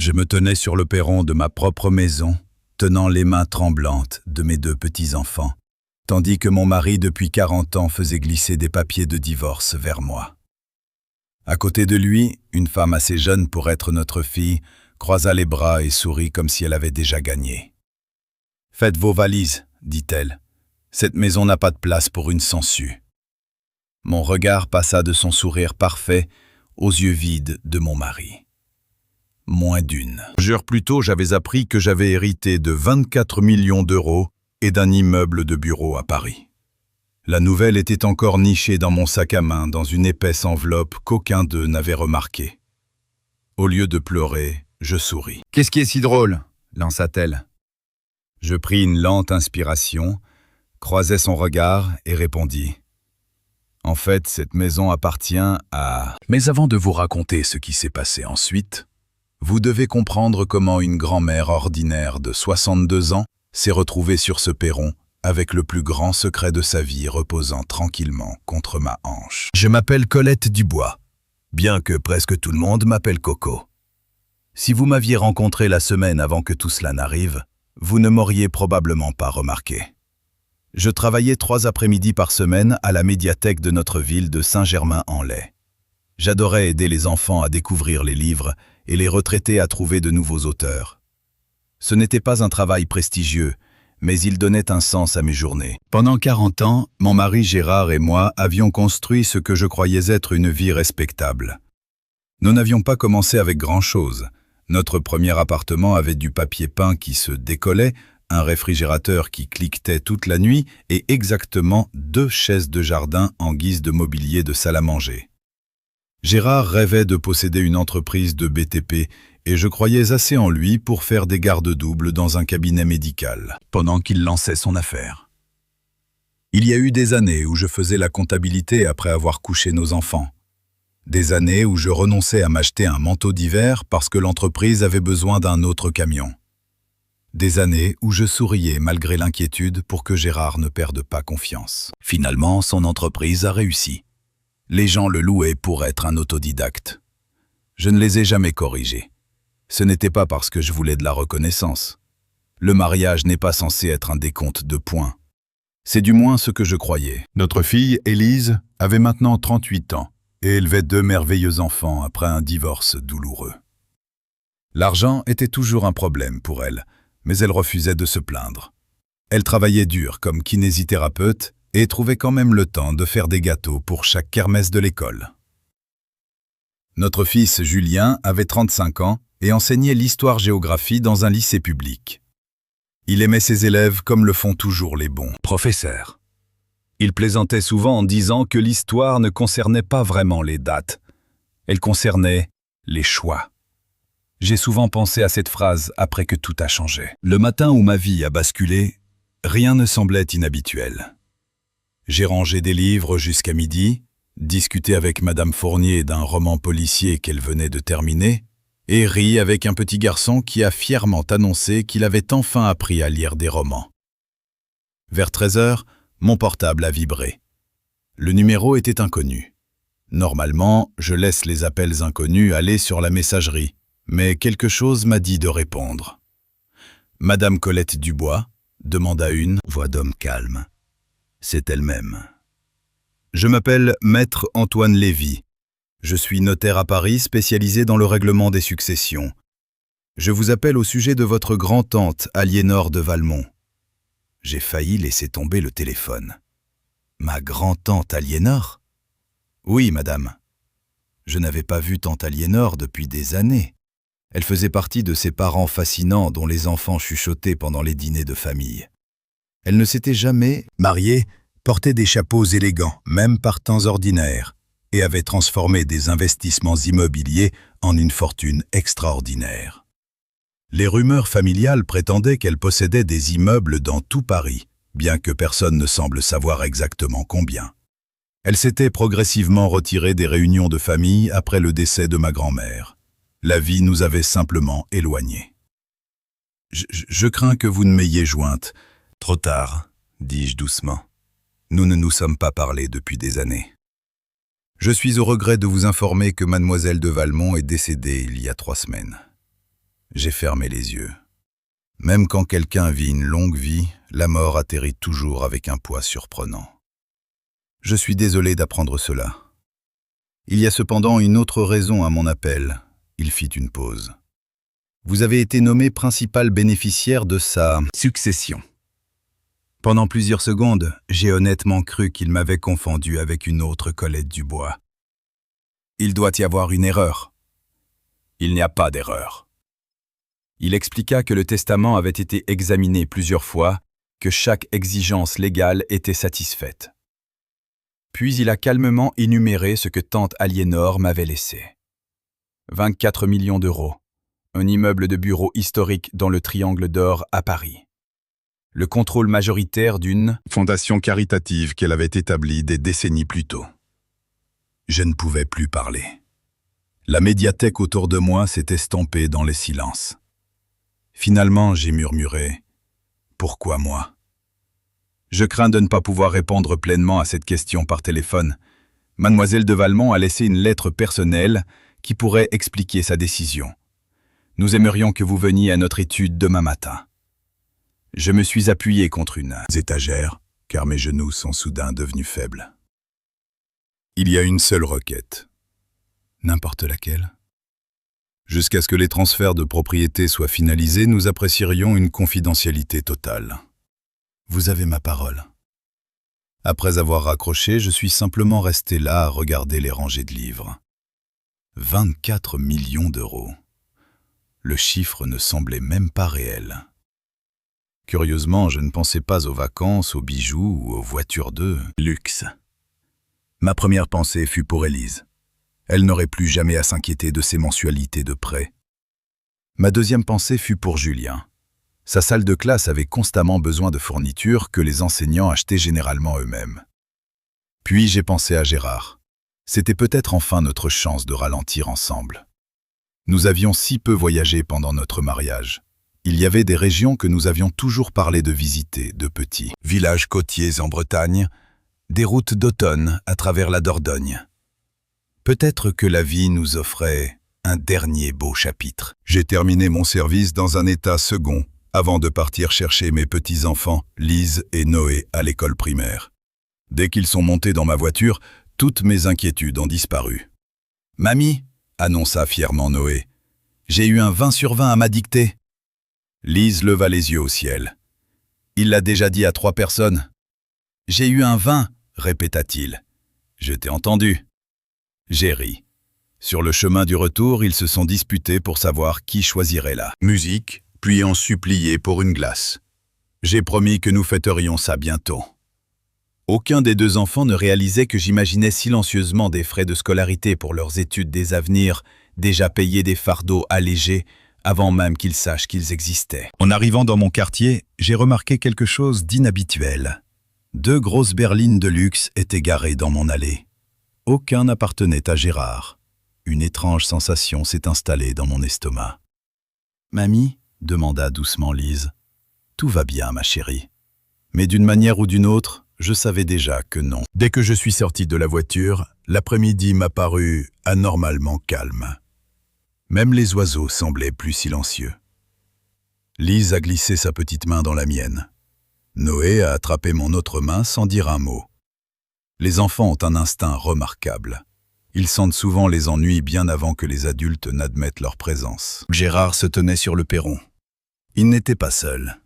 Je me tenais sur le perron de ma propre maison, tenant les mains tremblantes de mes 2 petits-enfants, tandis que mon mari depuis 40 ans faisait glisser des papiers de divorce vers moi. À côté de lui, une femme assez jeune pour être notre fille croisa les bras et sourit comme si elle avait déjà gagné. « Faites vos valises, dit-elle. Cette maison n'a pas de place pour une sangsue. » Mon regard passa de son sourire parfait aux yeux vides de mon mari. Moins d'une. 2 heures plus tôt, j'avais appris que j'avais hérité de 24 millions d'euros et d'un immeuble de bureau à Paris. La nouvelle était encore nichée dans mon sac à main, dans une épaisse enveloppe qu'aucun d'eux n'avait remarquée. Au lieu de pleurer, je souris. « Qu'est-ce qui est si drôle ?» lança-t-elle. Je pris une lente inspiration, croisai son regard et répondis. « En fait, cette maison appartient à... » Mais avant de vous raconter ce qui s'est passé ensuite, vous devez comprendre comment une grand-mère ordinaire de 62 ans s'est retrouvée sur ce perron avec le plus grand secret de sa vie reposant tranquillement contre ma hanche. Je m'appelle Colette Dubois, bien que presque tout le monde m'appelle Coco. Si vous m'aviez rencontré la semaine avant que tout cela n'arrive, vous ne m'auriez probablement pas remarqué. Je travaillais 3 après-midi par semaine à la médiathèque de notre ville de Saint-Germain-en-Laye. J'adorais aider les enfants à découvrir les livres et les retraités à trouver de nouveaux auteurs. Ce n'était pas un travail prestigieux, mais il donnait un sens à mes journées. Pendant 40 ans, mon mari Gérard et moi avions construit ce que je croyais être une vie respectable. Nous n'avions pas commencé avec grand-chose. Notre premier appartement avait du papier peint qui se décollait, un réfrigérateur qui cliquetait toute la nuit et exactement 2 chaises de jardin en guise de mobilier de salle à manger. Gérard rêvait de posséder une entreprise de BTP et je croyais assez en lui pour faire des gardes doubles dans un cabinet médical, pendant qu'il lançait son affaire. Il y a eu des années où je faisais la comptabilité après avoir couché nos enfants. Des années où je renonçais à m'acheter un manteau d'hiver parce que l'entreprise avait besoin d'un autre camion. Des années où je souriais malgré l'inquiétude pour que Gérard ne perde pas confiance. Finalement, son entreprise a réussi. Les gens le louaient pour être un autodidacte. Je ne les ai jamais corrigés. Ce n'était pas parce que je voulais de la reconnaissance. Le mariage n'est pas censé être un décompte de points. C'est du moins ce que je croyais. Notre fille, Élise, avait maintenant 38 ans et élevait 2 merveilleux enfants après un divorce douloureux. L'argent était toujours un problème pour elle, mais elle refusait de se plaindre. Elle travaillait dur comme kinésithérapeute et trouvait quand même le temps de faire des gâteaux pour chaque kermesse de l'école. Notre fils Julien avait 35 ans et enseignait l'histoire-géographie dans un lycée public. Il aimait ses élèves comme le font toujours les bons professeurs. Il plaisantait souvent en disant que l'histoire ne concernait pas vraiment les dates. Elle concernait les choix. J'ai souvent pensé à cette phrase après que tout a changé. Le matin où ma vie a basculé, rien ne semblait inhabituel. J'ai rangé des livres jusqu'à midi, discuté avec Madame Fournier d'un roman policier qu'elle venait de terminer, et ri avec un petit garçon qui a fièrement annoncé qu'il avait enfin appris à lire des romans. Vers 13 heures, mon portable a vibré. Le numéro était inconnu. Normalement, je laisse les appels inconnus aller sur la messagerie, mais quelque chose m'a dit de répondre. Madame Colette Dubois demanda une voix d'homme calme. C'est elle-même. Je m'appelle Maître Antoine Lévy. Je suis notaire à Paris spécialisé dans le règlement des successions. Je vous appelle au sujet de votre grand-tante Aliénor de Valmont. J'ai failli laisser tomber le téléphone. Ma grand-tante Aliénor ? Oui, madame. Je n'avais pas vu tante Aliénor depuis des années. Elle faisait partie de ces parents fascinants dont les enfants chuchotaient pendant les dîners de famille. Elle ne s'était jamais mariée, portait des chapeaux élégants, même par temps ordinaire, et avait transformé des investissements immobiliers en une fortune extraordinaire. Les rumeurs familiales prétendaient qu'elle possédait des immeubles dans tout Paris, bien que personne ne semble savoir exactement combien. Elle s'était progressivement retirée des réunions de famille après le décès de ma grand-mère. La vie nous avait simplement éloignés. Je crains que vous ne m'ayez jointe. Trop tard, dis-je doucement. Nous ne nous sommes pas parlé depuis des années. Je suis au regret de vous informer que mademoiselle de Valmont est décédée il y a 3 semaines. J'ai fermé les yeux. Même quand quelqu'un vit une longue vie, la mort atterrit toujours avec un poids surprenant. Je suis désolé d'apprendre cela. Il y a cependant une autre raison à mon appel. Il fit une pause. Vous avez été nommé principal bénéficiaire de sa succession. Pendant plusieurs secondes, j'ai honnêtement cru qu'il m'avait confondu avec une autre Colette Dubois. Il doit y avoir une erreur. Il n'y a pas d'erreur. Il expliqua que le testament avait été examiné plusieurs fois, que chaque exigence légale était satisfaite. Puis il a calmement énuméré ce que tante Aliénor m'avait laissé. 24 millions d'euros, un immeuble de bureau historique dans le Triangle d'Or à Paris. Le contrôle majoritaire d'une fondation caritative qu'elle avait établie des décennies plus tôt. Je ne pouvais plus parler. La médiathèque autour de moi s'est estampée dans les silences. Finalement, j'ai murmuré « Pourquoi moi ?» Je crains de ne pas pouvoir répondre pleinement à cette question par téléphone. Mademoiselle de Valmont a laissé une lettre personnelle qui pourrait expliquer sa décision. Nous aimerions que vous veniez à notre étude demain matin. Je me suis appuyé contre une étagère, car mes genoux sont soudain devenus faibles. Il y a une seule requête. N'importe laquelle. Jusqu'à ce que les transferts de propriété soient finalisés, nous apprécierions une confidentialité totale. Vous avez ma parole. Après avoir raccroché, je suis simplement resté là à regarder les rangées de livres. 24 millions d'euros. Le chiffre ne semblait même pas réel. Curieusement, je ne pensais pas aux vacances, aux bijoux ou aux voitures de luxe. Ma première pensée fut pour Élise. Elle n'aurait plus jamais à s'inquiéter de ses mensualités de prêt. Ma deuxième pensée fut pour Julien. Sa salle de classe avait constamment besoin de fournitures que les enseignants achetaient généralement eux-mêmes. Puis j'ai pensé à Gérard. C'était peut-être enfin notre chance de ralentir ensemble. Nous avions si peu voyagé pendant notre mariage. Il y avait des régions que nous avions toujours parlé de visiter, de petits villages côtiers en Bretagne, des routes d'automne à travers la Dordogne. Peut-être que la vie nous offrait un dernier beau chapitre. J'ai terminé mon service dans un état second avant de partir chercher mes petits-enfants, Lise et Noé, à l'école primaire. Dès qu'ils sont montés dans ma voiture, toutes mes inquiétudes ont disparu. « Mamie !» annonça fièrement Noé. « J'ai eu un 20 sur 20 à ma dictée. » Lise leva les yeux au ciel. « Il l'a déjà dit à 3 personnes. »« J'ai eu un 20 !» répéta-t-il. « Je t'ai entendu. » J'ai ri. Sur le chemin du retour, ils se sont disputés pour savoir qui choisirait la musique, puis ont supplié pour une glace. J'ai promis que nous fêterions ça bientôt. Aucun des 2 enfants ne réalisait que j'imaginais silencieusement des frais de scolarité pour leurs études des avenirs, déjà payés des fardeaux allégés, avant même qu'ils sachent qu'ils existaient. En arrivant dans mon quartier, j'ai remarqué quelque chose d'inhabituel. 2 grosses berlines de luxe étaient garées dans mon allée. Aucun n'appartenait à Gérard. Une étrange sensation s'est installée dans mon estomac. « Mamie ?» demanda doucement Lise. « Tout va bien, ma chérie. » Mais d'une manière ou d'une autre, je savais déjà que non. Dès que je suis sorti de la voiture, l'après-midi m'a paru anormalement calme. Même les oiseaux semblaient plus silencieux. Lise a glissé sa petite main dans la mienne. Noé a attrapé mon autre main sans dire un mot. Les enfants ont un instinct remarquable. Ils sentent souvent les ennuis bien avant que les adultes n'admettent leur présence. Gérard se tenait sur le perron. Il n'était pas seul.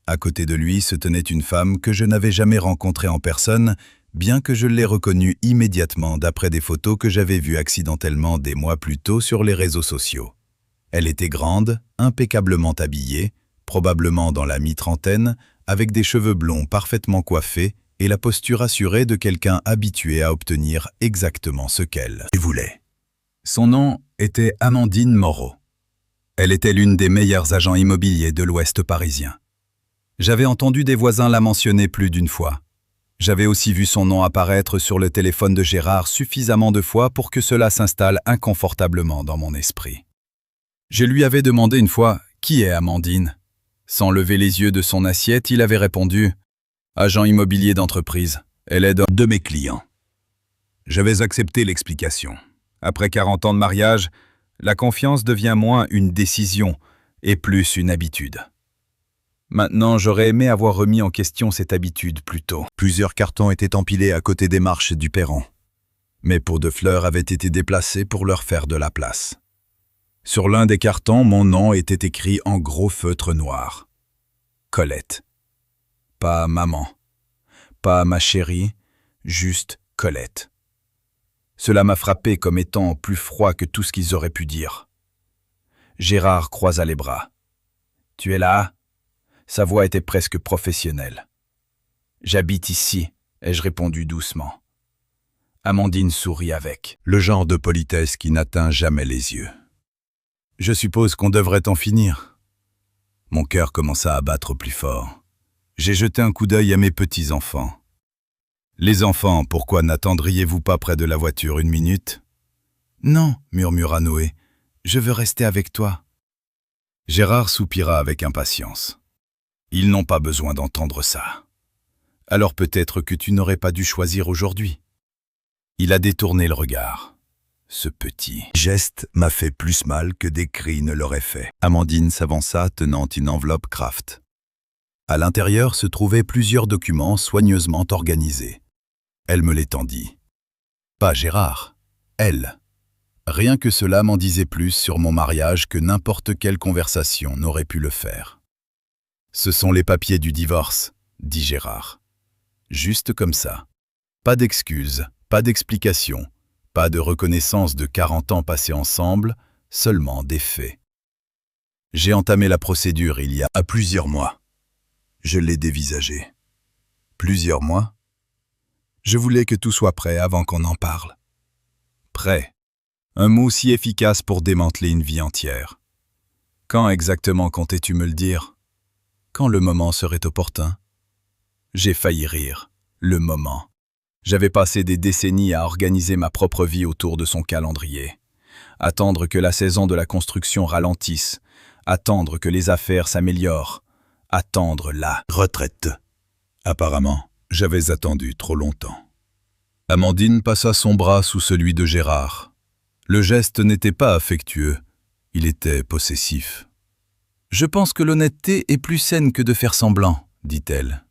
À côté de lui se tenait une femme que je n'avais jamais rencontrée en personne, bien que je l'ai reconnue immédiatement d'après des photos que j'avais vues accidentellement des mois plus tôt sur les réseaux sociaux. Elle était grande, impeccablement habillée, probablement dans la mi-trentaine, avec des cheveux blonds parfaitement coiffés et la posture assurée de quelqu'un habitué à obtenir exactement ce qu'elle voulait. Son nom était Amandine Moreau. Elle était l'une des meilleures agents immobiliers de l'Ouest parisien. J'avais entendu des voisins la mentionner plus d'une fois. J'avais aussi vu son nom apparaître sur le téléphone de Gérard suffisamment de fois pour que cela s'installe inconfortablement dans mon esprit. Je lui avais demandé une fois « Qui est Amandine ?» Sans lever les yeux de son assiette, il avait répondu « Agent immobilier d'entreprise, elle est de mes clients. » J'avais accepté l'explication. Après 40 ans de mariage, la confiance devient moins une décision, et plus une habitude. Maintenant, j'aurais aimé avoir remis en question cette habitude plus tôt. Plusieurs cartons étaient empilés à côté des marches du perron. Mes pots de fleurs avaient été déplacés pour leur faire de la place. Sur l'un des cartons, mon nom était écrit en gros feutre noir. Colette. Pas maman. Pas ma chérie, juste Colette. Cela m'a frappé comme étant plus froid que tout ce qu'ils auraient pu dire. Gérard croisa les bras. « Tu es là ?» Sa voix était presque professionnelle. « J'habite ici », ai-je répondu doucement. Amandine sourit avec. Le genre de politesse qui n'atteint jamais les yeux. « Je suppose qu'on devrait en finir. » Mon cœur commença à battre plus fort. J'ai jeté un coup d'œil à mes petits-enfants. « Les enfants, pourquoi n'attendriez-vous pas près de la voiture une minute ?»« Non, » murmura Noé, « je veux rester avec toi. » Gérard soupira avec impatience. « Ils n'ont pas besoin d'entendre ça. Alors peut-être que tu n'aurais pas dû choisir aujourd'hui. » Il a détourné le regard. Ce petit geste m'a fait plus mal que des cris ne l'auraient fait. Amandine s'avança tenant une enveloppe Kraft. À l'intérieur se trouvaient plusieurs documents soigneusement organisés. Elle me les tendit. Pas Gérard, elle. Rien que cela m'en disait plus sur mon mariage que n'importe quelle conversation n'aurait pu le faire. « Ce sont les papiers du divorce », dit Gérard. Juste comme ça. Pas d'excuses, pas d'explications, pas de reconnaissance de 40 ans passés ensemble, seulement des faits. J'ai entamé la procédure il y a plusieurs mois. Je l'ai dévisagé. Plusieurs mois? Je voulais que tout soit prêt avant qu'on en parle. Prêt. Un mot si efficace pour démanteler une vie entière. Quand exactement comptais-tu me le dire? Quand le moment serait opportun? J'ai failli rire. Le moment. J'avais passé des décennies à organiser ma propre vie autour de son calendrier. Attendre que la saison de la construction ralentisse. Attendre que les affaires s'améliorent. Attendre la retraite. Apparemment, j'avais attendu trop longtemps. Amandine passa son bras sous celui de Gérard. Le geste n'était pas affectueux, il était possessif. « Je pense que l'honnêteté est plus saine que de faire semblant, » dit-elle.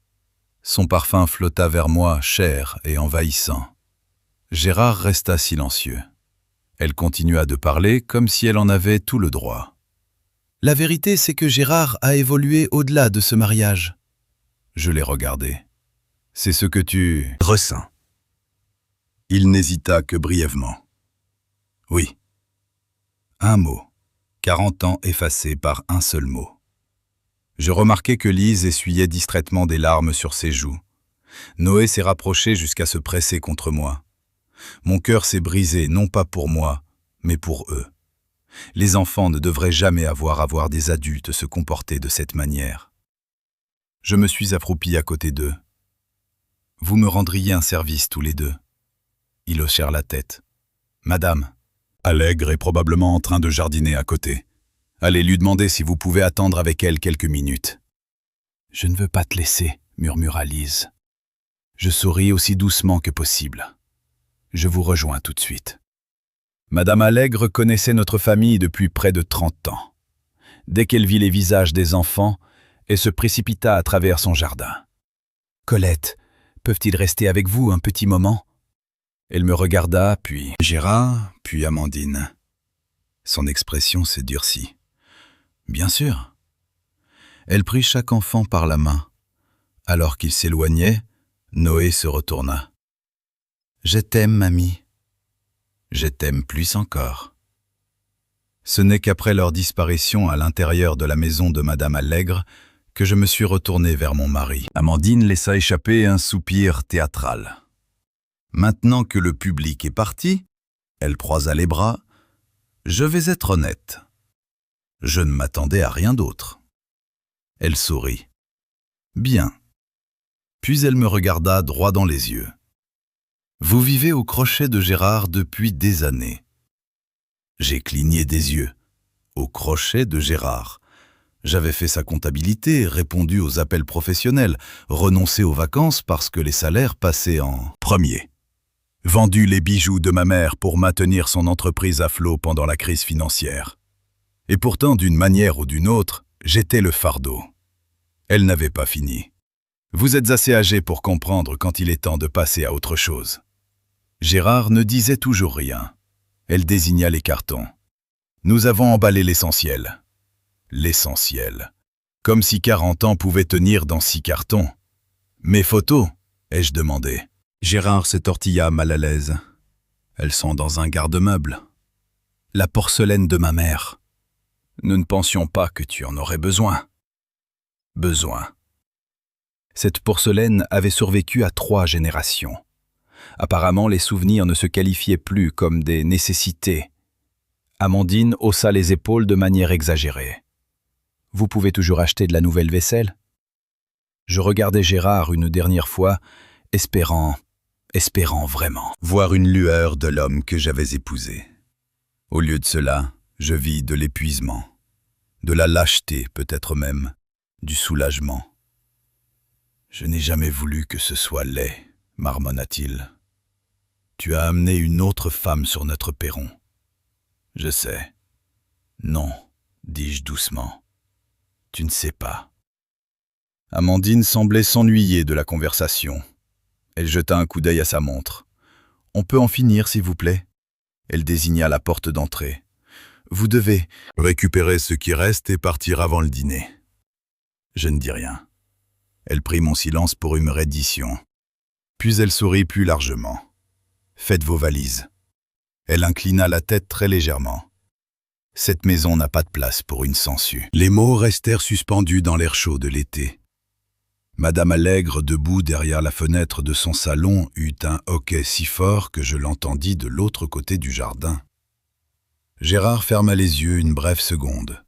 Son parfum flotta vers moi, cher et envahissant. Gérard resta silencieux. Elle continua de parler comme si elle en avait tout le droit. « La vérité, c'est que Gérard a évolué au-delà de ce mariage. » Je l'ai regardé. « C'est ce que tu ressens. » Il n'hésita que brièvement. « Oui. » Un mot. 40 ans effacés par un seul mot. Je remarquai que Lise essuyait distraitement des larmes sur ses joues. Noé s'est rapproché jusqu'à se presser contre moi. Mon cœur s'est brisé, non pas pour moi, mais pour eux. Les enfants ne devraient jamais avoir à voir des adultes se comporter de cette manière. Je me suis accroupi à côté d'eux. « Vous me rendriez un service tous les deux. » Ils hochèrent la tête. « Madame. » Allègre est probablement en train de jardiner à côté. Allez lui demander si vous pouvez attendre avec elle quelques minutes. « Je ne veux pas te laisser, » murmura Lise. Je souris aussi doucement que possible. Je vous rejoins tout de suite. Madame Allègre connaissait notre famille depuis près de 30 ans. Dès qu'elle vit les visages des enfants, elle se précipita à travers son jardin. « Colette, peuvent-ils rester avec vous un petit moment ?» Elle me regarda, puis Gérard, puis Amandine. Son expression s'est durcie. « Bien sûr. » Elle prit chaque enfant par la main. Alors qu'il s'éloignait, Noé se retourna. « Je t'aime, mamie. Je t'aime plus encore. » Ce n'est qu'après leur disparition à l'intérieur de la maison de Madame Allègre que je me suis retourné vers mon mari. Amandine laissa échapper un soupir théâtral. Maintenant que le public est parti, elle croisa les bras. Je vais être honnête. Je ne m'attendais à rien d'autre. Elle sourit. Bien. Puis elle me regarda droit dans les yeux. Vous vivez au crochet de Gérard depuis des années. J'ai cligné des yeux. Au crochet de Gérard. J'avais fait sa comptabilité, répondu aux appels professionnels, renoncé aux vacances parce que les salaires passaient en premier. Vendu les bijoux de ma mère pour maintenir son entreprise à flot pendant la crise financière. Et pourtant, d'une manière ou d'une autre, j'étais le fardeau. Elle n'avait pas fini. Vous êtes assez âgé pour comprendre quand il est temps de passer à autre chose. Gérard ne disait toujours rien. Elle désigna les cartons. Nous avons emballé l'essentiel. L'essentiel. Comme si 40 ans pouvaient tenir dans 6 cartons. Mes photos, ai-je demandé. Gérard se tortilla mal à l'aise. Elles sont dans un garde-meuble. La porcelaine de ma mère. Nous ne pensions pas que tu en aurais besoin. Besoin. Cette porcelaine avait survécu à 3 générations. Apparemment, les souvenirs ne se qualifiaient plus comme des nécessités. Amandine haussa les épaules de manière exagérée. Vous pouvez toujours acheter de la nouvelle vaisselle? Je regardais Gérard une dernière fois, espérant vraiment voir une lueur de l'homme que j'avais épousé. Au lieu de cela, je vis de l'épuisement, de la lâcheté peut-être même, du soulagement. Je n'ai jamais voulu que ce soit laid, marmonna-t-il. Tu as amené une autre femme sur notre perron. Je sais. Non, dis-je doucement. Tu ne sais pas. Amandine semblait s'ennuyer de la conversation. Elle jeta un coup d'œil à sa montre. On peut en finir, s'il vous plaît? Elle désigna la porte d'entrée. Vous devez récupérer ce qui reste et partir avant le dîner. Je ne dis rien. Elle prit mon silence pour une reddition. Puis elle sourit plus largement. Faites vos valises. Elle inclina la tête très légèrement. Cette maison n'a pas de place pour une sangsue. Les mots restèrent suspendus dans l'air chaud de l'été. Madame Allègre, debout derrière la fenêtre de son salon, eut un hoquet si fort que je l'entendis de l'autre côté du jardin. Gérard ferma les yeux une brève seconde.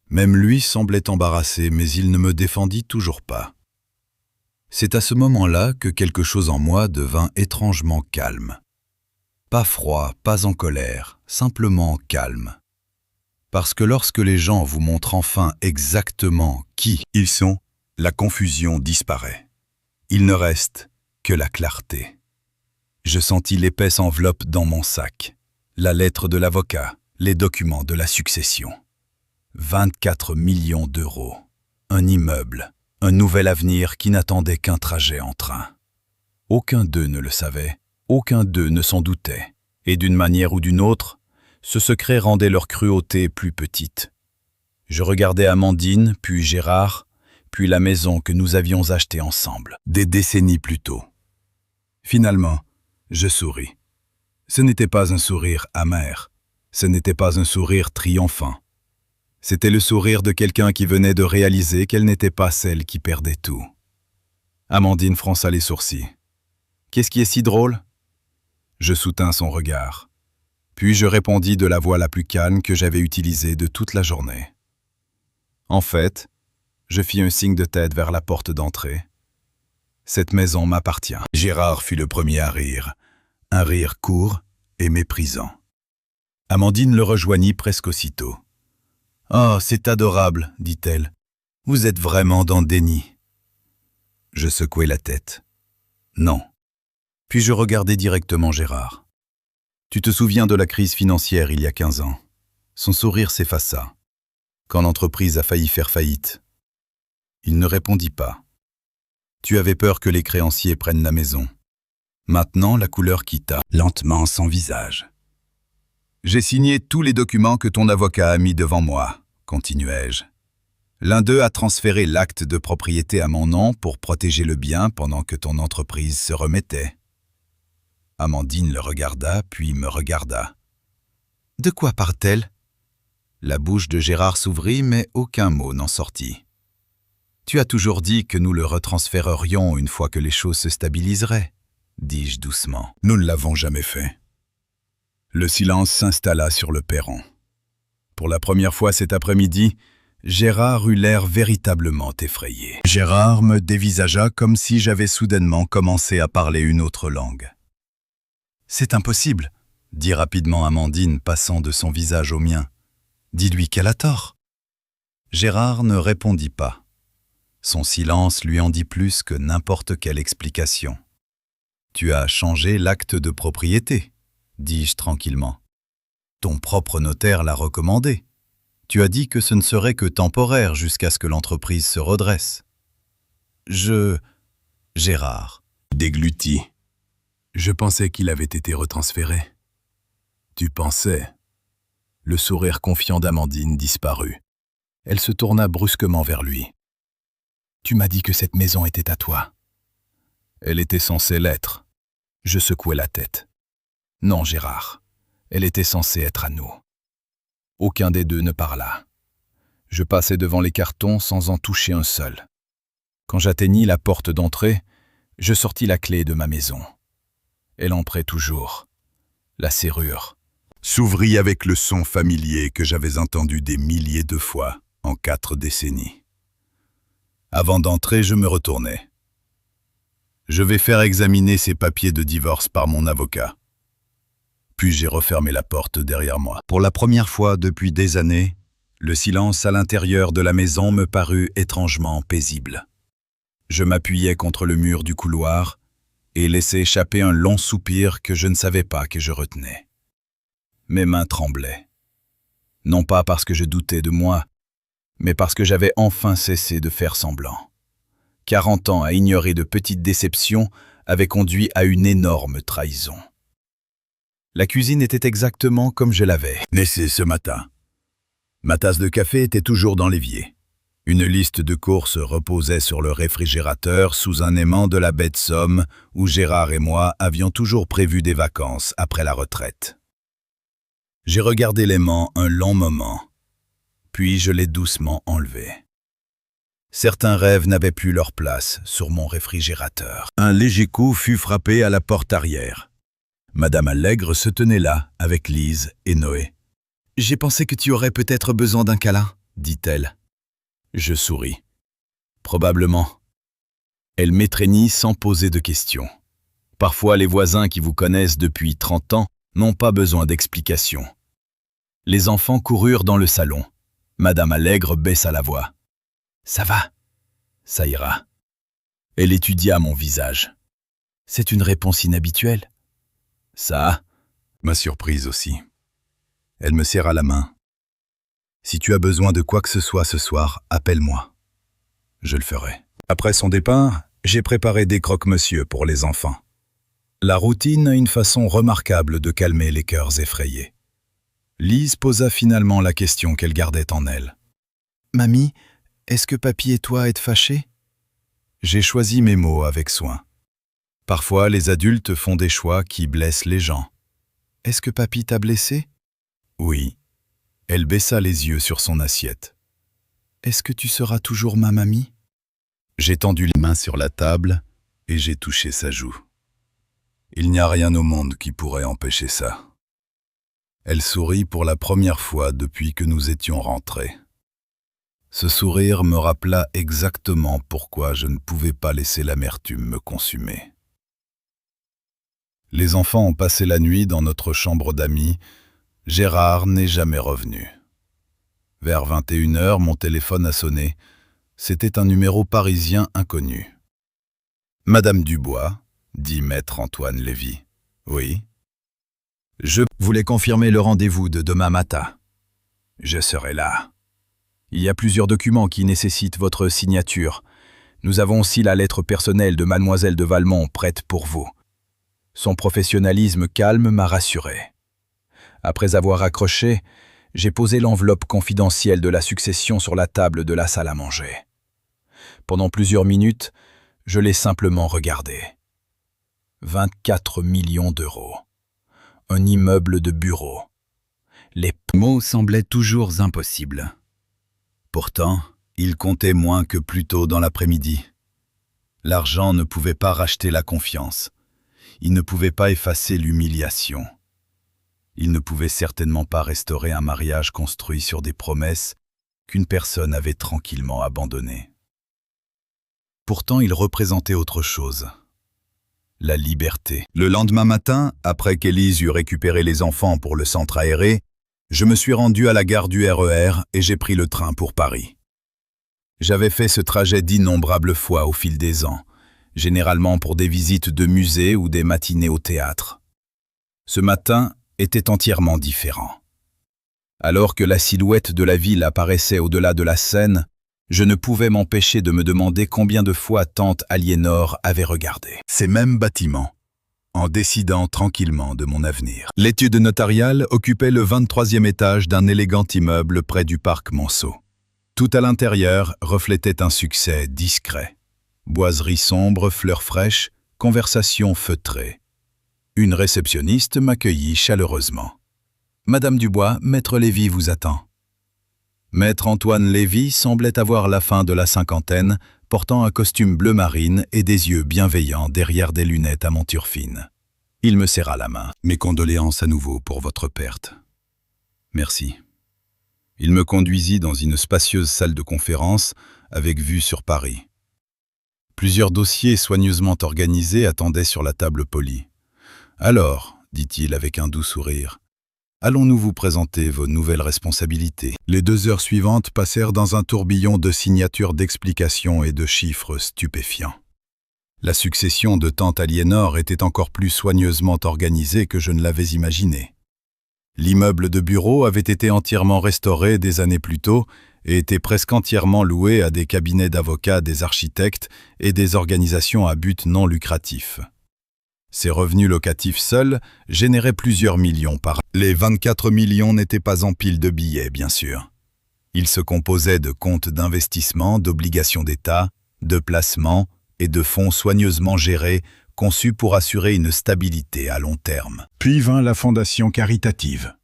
Même lui semblait embarrassé, mais il ne me défendit toujours pas. C'est à ce moment-là que quelque chose en moi devint étrangement calme. Pas froid, pas en colère, simplement calme. Parce que lorsque les gens vous montrent enfin exactement qui ils sont, la confusion disparaît. Il ne reste que la clarté. Je sentis l'épaisse enveloppe dans mon sac, la lettre de l'avocat, les documents de la succession. 24 millions d'euros, un immeuble, un nouvel avenir qui n'attendait qu'un trajet en train. Aucun d'eux ne le savait, aucun d'eux ne s'en doutait, et d'une manière ou d'une autre, ce secret rendait leur cruauté plus petite. Je regardais Amandine, puis Gérard, puis la maison que nous avions achetée ensemble, des décennies plus tôt. Finalement, je souris. Ce n'était pas un sourire amer, ce n'était pas un sourire triomphant. C'était le sourire de quelqu'un qui venait de réaliser qu'elle n'était pas celle qui perdait tout. Amandine fronça les sourcils. « Qu'est-ce qui est si drôle ?» Je soutins son regard. Puis je répondis de la voix la plus calme que j'avais utilisée de toute la journée. En fait, je fis un signe de tête vers la porte d'entrée. Cette maison m'appartient. Gérard fut le premier à rire, un rire court et méprisant. Amandine le rejoignit presque aussitôt. « Oh, c'est adorable, dit-elle. Vous êtes vraiment dans le déni. » Je secouai la tête. « Non. » Puis je regardai directement Gérard. « Tu te souviens de la crise financière il y a 15 ans ?» Son sourire s'effaça. Quand l'entreprise a failli faire faillite. Il ne répondit pas. « Tu avais peur que les créanciers prennent la maison. » Maintenant, la couleur quitta lentement son visage. « J'ai signé tous les documents que ton avocat a mis devant moi, continuai-je. L'un d'eux a transféré l'acte de propriété à mon nom pour protéger le bien pendant que ton entreprise se remettait. » Amandine le regarda, puis me regarda. « De quoi parle-t-elle » La bouche de Gérard s'ouvrit, mais aucun mot n'en sortit. « Tu as toujours dit que nous le retransférerions une fois que les choses se stabiliseraient, » dis-je doucement. « Nous ne l'avons jamais fait. » Le silence s'installa sur le perron. Pour la première fois cet après-midi, Gérard eut l'air véritablement effrayé. Gérard me dévisagea comme si j'avais soudainement commencé à parler une autre langue. « C'est impossible, » dit rapidement Amandine, passant de son visage au mien. « Dis-lui qu'elle a tort. » Gérard ne répondit pas. Son silence lui en dit plus que n'importe quelle explication. « Tu as changé l'acte de propriété, dis-je tranquillement. Ton propre notaire l'a recommandé. Tu as dit que ce ne serait que temporaire jusqu'à ce que l'entreprise se redresse. Gérard Déglutit. Je pensais qu'il avait été retransféré. Tu pensais. Le sourire confiant d'Amandine disparut. Elle se tourna brusquement vers lui. Tu m'as dit que cette maison était à toi. Elle était censée l'être. Je secouai la tête. Non, Gérard. Elle était censée être à nous. Aucun des deux ne parla. Je passai devant les cartons sans en toucher un seul. Quand j'atteignis la porte d'entrée, je sortis la clé de ma maison. Elle entrait toujours. La serrure s'ouvrit avec le son familier que j'avais entendu des milliers de fois en 4 décennies. Avant d'entrer, je me retournai. Je vais faire examiner ces papiers de divorce par mon avocat. Puis j'ai refermé la porte derrière moi. Pour la première fois depuis des années, le silence à l'intérieur de la maison me parut étrangement paisible. Je m'appuyai contre le mur du couloir et laissai échapper un long soupir que je ne savais pas que je retenais. Mes mains tremblaient. Non pas parce que je doutais de moi, mais parce que j'avais enfin cessé de faire semblant. 40 ans à ignorer de petites déceptions avaient conduit à une énorme trahison. La cuisine était exactement comme je l'avais laissée ce matin. Ma tasse de café était toujours dans l'évier. Une liste de courses reposait sur le réfrigérateur sous un aimant de la baie de Somme où Gérard et moi avions toujours prévu des vacances après la retraite. J'ai regardé l'aimant un long moment, puis je l'ai doucement enlevé. Certains rêves n'avaient plus leur place sur mon réfrigérateur. Un léger coup fut frappé à la porte arrière. Madame Allègre se tenait là avec Lise et Noé. « J'ai pensé que tu aurais peut-être besoin d'un câlin, » dit-elle. Je souris. Probablement. Elle m'étreignit sans poser de questions. Parfois, les voisins qui vous connaissent depuis 30 ans n'ont pas besoin d'explications. Les enfants coururent dans le salon. Madame Allègre baissa la voix. « Ça va, ça ira. » Elle étudia mon visage. « C'est une réponse inhabituelle. » Ça, ma surprise aussi. Elle me serra la main. « Si tu as besoin de quoi que ce soit ce soir, appelle-moi. » Je le ferai. Après son départ, j'ai préparé des croque-monsieur pour les enfants. La routine a une façon remarquable de calmer les cœurs effrayés. Lise posa finalement la question qu'elle gardait en elle. « Mamie, est-ce que papy et toi êtes fâchés ?» J'ai choisi mes mots avec soin. Parfois, les adultes font des choix qui blessent les gens. « Est-ce que papy t'a blessé ?» Oui. Elle baissa les yeux sur son assiette. « Est-ce que tu seras toujours ma mamie ?» J'ai tendu les mains sur la table et j'ai touché sa joue. Il n'y a rien au monde qui pourrait empêcher ça. Elle sourit pour la première fois depuis que nous étions rentrés. Ce sourire me rappela exactement pourquoi je ne pouvais pas laisser l'amertume me consumer. Les enfants ont passé la nuit dans notre chambre d'amis. Gérard n'est jamais revenu. Vers 21h, mon téléphone a sonné. C'était un numéro parisien inconnu. « Madame Dubois », dit maître Antoine Lévy. « Oui. » « Je voulais confirmer le rendez-vous de demain matin. Je serai là. Il y a plusieurs documents qui nécessitent votre signature. Nous avons aussi la lettre personnelle de mademoiselle de Valmont prête pour vous. » Son professionnalisme calme m'a rassuré. Après avoir accroché, j'ai posé l'enveloppe confidentielle de la succession sur la table de la salle à manger. Pendant plusieurs minutes, je l'ai simplement regardé. 24 millions d'euros. Un immeuble de bureau. Les mots semblaient toujours impossibles. Pourtant, ils comptaient moins que plus tôt dans l'après-midi. L'argent ne pouvait pas racheter la confiance. Il ne pouvait pas effacer l'humiliation. Il ne pouvait certainement pas restaurer un mariage construit sur des promesses qu'une personne avait tranquillement abandonnées. Pourtant, il représentait autre chose. La liberté. Le lendemain matin, après qu'Élise eut récupéré les enfants pour le centre aéré, je me suis rendu à la gare du RER et j'ai pris le train pour Paris. J'avais fait ce trajet d'innombrables fois au fil des ans, généralement pour des visites de musées ou des matinées au théâtre. Ce matin était entièrement différent. Alors que la silhouette de la ville apparaissait au-delà de la Seine, je ne pouvais m'empêcher de me demander combien de fois tante Aliénor avait regardé Ces mêmes bâtiments, en décidant tranquillement de mon avenir. L'étude notariale occupait le 23e étage d'un élégant immeuble près du parc Monceau. Tout à l'intérieur reflétait un succès discret. Boiserie sombre, fleurs fraîches, conversation feutrée. Une réceptionniste m'accueillit chaleureusement. « Madame Dubois, Maître Lévy vous attend. » Maître Antoine Lévy semblait avoir la fin de la cinquantaine, portant un costume bleu marine et des yeux bienveillants derrière des lunettes à monture fine. Il me serra la main. « Mes condoléances à nouveau pour votre perte. »« Merci. » Il me conduisit dans une spacieuse salle de conférence avec vue sur Paris. Plusieurs dossiers soigneusement organisés attendaient sur la table polie. « Alors, dit-il avec un doux sourire, allons-nous vous présenter vos nouvelles responsabilités ?» Les 2 heures suivantes passèrent dans un tourbillon de signatures d'explications et de chiffres stupéfiants. La succession de tante Aliénor était encore plus soigneusement organisée que je ne l'avais imaginé. L'immeuble de bureau avait été entièrement restauré des années plus tôt et était presque entièrement loué à des cabinets d'avocats, des architectes et des organisations à but non lucratif. Ces revenus locatifs seuls généraient plusieurs millions par an. Les 24 millions n'étaient pas en pile de billets, bien sûr. Ils se composaient de comptes d'investissement, d'obligations d'État, de placements et de fonds soigneusement gérés, conçus pour assurer une stabilité à long terme. Puis vint la fondation caritative.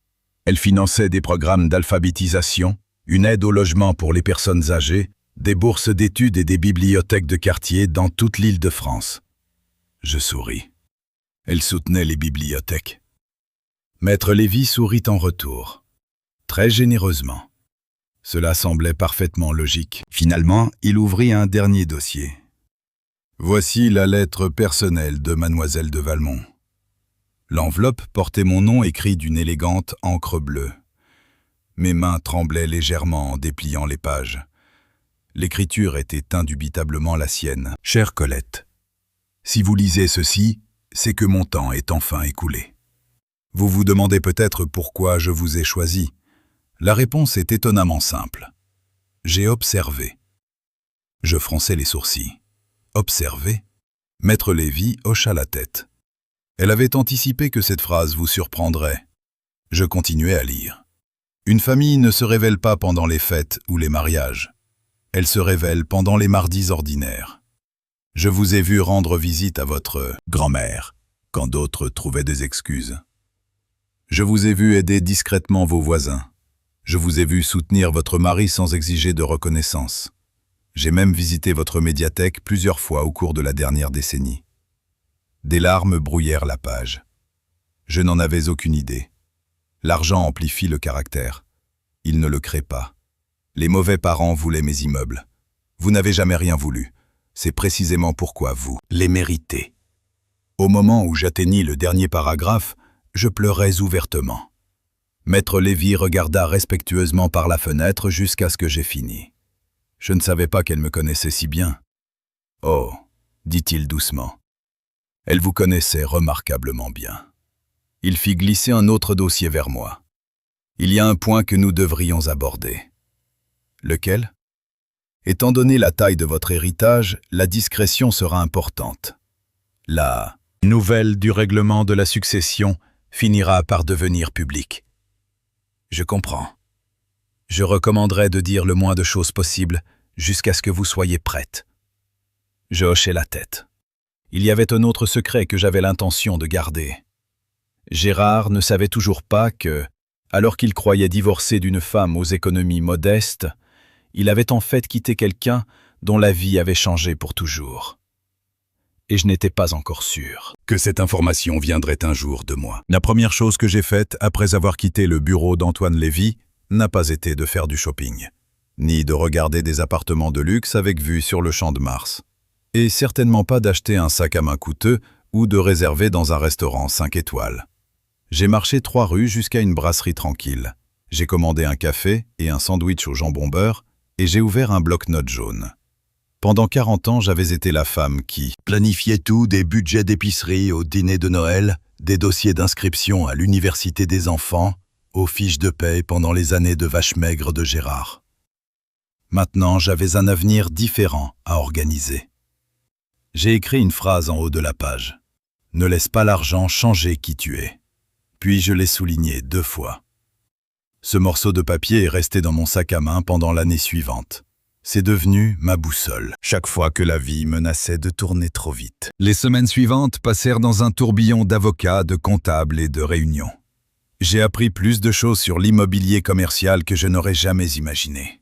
Elle finançait des programmes d'alphabétisation, une aide au logement pour les personnes âgées, des bourses d'études et des bibliothèques de quartier dans toute l'Île-de-France. Je souris. Elle soutenait les bibliothèques. Maître Lévy sourit en retour, très généreusement. Cela semblait parfaitement logique. Finalement, il ouvrit un dernier dossier. Voici la lettre personnelle de mademoiselle de Valmont. L'enveloppe portait mon nom écrit d'une élégante encre bleue. Mes mains tremblaient légèrement en dépliant les pages. L'écriture était indubitablement la sienne. « Chère Colette, si vous lisez ceci, c'est que mon temps est enfin écoulé. Vous vous demandez peut-être pourquoi je vous ai choisi. La réponse est étonnamment simple. J'ai observé. » Je fronçai les sourcils. « Observé ?» Maître Lévy hocha la tête. Elle avait anticipé que cette phrase vous surprendrait. Je continuai à lire. Une famille ne se révèle pas pendant les fêtes ou les mariages. Elle se révèle pendant les mardis ordinaires. Je vous ai vu rendre visite à votre grand-mère, quand d'autres trouvaient des excuses. Je vous ai vu aider discrètement vos voisins. Je vous ai vu soutenir votre mari sans exiger de reconnaissance. J'ai même visité votre médiathèque plusieurs fois au cours de la dernière décennie. Des larmes brouillèrent la page. Je n'en avais aucune idée. L'argent amplifie le caractère. Il ne le crée pas. Les mauvais parents voulaient mes immeubles. Vous n'avez jamais rien voulu. C'est précisément pourquoi vous les méritez. Au moment où j'atteignis le dernier paragraphe, je pleurais ouvertement. Maître Lévy regarda respectueusement par la fenêtre jusqu'à ce que j'aie fini. Je ne savais pas qu'elle me connaissait si bien. « Oh, dit-il doucement. Elle vous connaissait remarquablement bien. » Il fit glisser un autre dossier vers moi. « Il y a un point que nous devrions aborder. » « Lequel ? » « Étant donné la taille de votre héritage, la discrétion sera importante. La nouvelle du règlement de la succession finira par devenir publique. » Je comprends. Je recommanderais de dire le moins de choses possible jusqu'à ce que vous soyez prête. Je hochai la tête. Il y avait un autre secret que j'avais l'intention de garder. Gérard ne savait toujours pas que, alors qu'il croyait divorcer d'une femme aux économies modestes, il avait en fait quitté quelqu'un dont la vie avait changé pour toujours. Et je n'étais pas encore sûr que cette information viendrait un jour de moi. La première chose que j'ai faite après avoir quitté le bureau d'Antoine Lévy n'a pas été de faire du shopping, ni de regarder des appartements de luxe avec vue sur le Champ de Mars, et certainement pas d'acheter un sac à main coûteux ou de réserver dans un restaurant 5 étoiles. J'ai marché 3 rues jusqu'à une brasserie tranquille. J'ai commandé un café et un sandwich au jambon beurre et j'ai ouvert un bloc-notes jaune. Pendant 40 ans, j'avais été la femme qui planifiait tout, des budgets d'épicerie au dîner de Noël, des dossiers d'inscription à l'université des enfants, aux fiches de paie pendant les années de vache maigre de Gérard. Maintenant, j'avais un avenir différent à organiser. J'ai écrit une phrase en haut de la page. « Ne laisse pas l'argent changer qui tu es ». Puis je l'ai souligné 2 fois. Ce morceau de papier est resté dans mon sac à main pendant l'année suivante. C'est devenu ma boussole, chaque fois que la vie menaçait de tourner trop vite. Les semaines suivantes passèrent dans un tourbillon d'avocats, de comptables et de réunions. J'ai appris plus de choses sur l'immobilier commercial que je n'aurais jamais imaginé.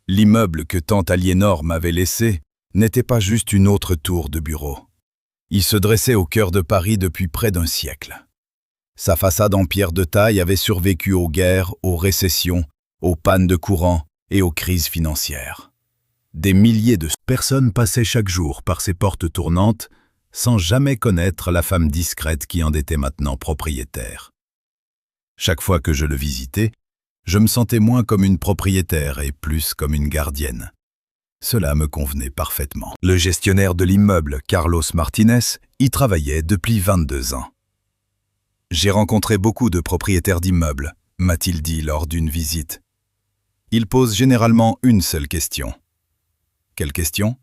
L'immeuble que tante Aliénor m'avait laissé n'était pas juste une autre tour de bureau. Il se dressait au cœur de Paris depuis près d'1 siècle. Sa façade en pierre de taille avait survécu aux guerres, aux récessions, aux pannes de courant et aux crises financières. Des milliers de personnes passaient chaque jour par ces portes tournantes sans jamais connaître la femme discrète qui en était maintenant propriétaire. Chaque fois que je le visitais, je me sentais moins comme une propriétaire et plus comme une gardienne. Cela me convenait parfaitement. Le gestionnaire de l'immeuble, Carlos Martinez, y travaillait depuis 22 ans. « J'ai rencontré beaucoup de propriétaires d'immeubles », m'a-t-il dit lors d'une visite. Ils posent généralement une seule question. Quelle question?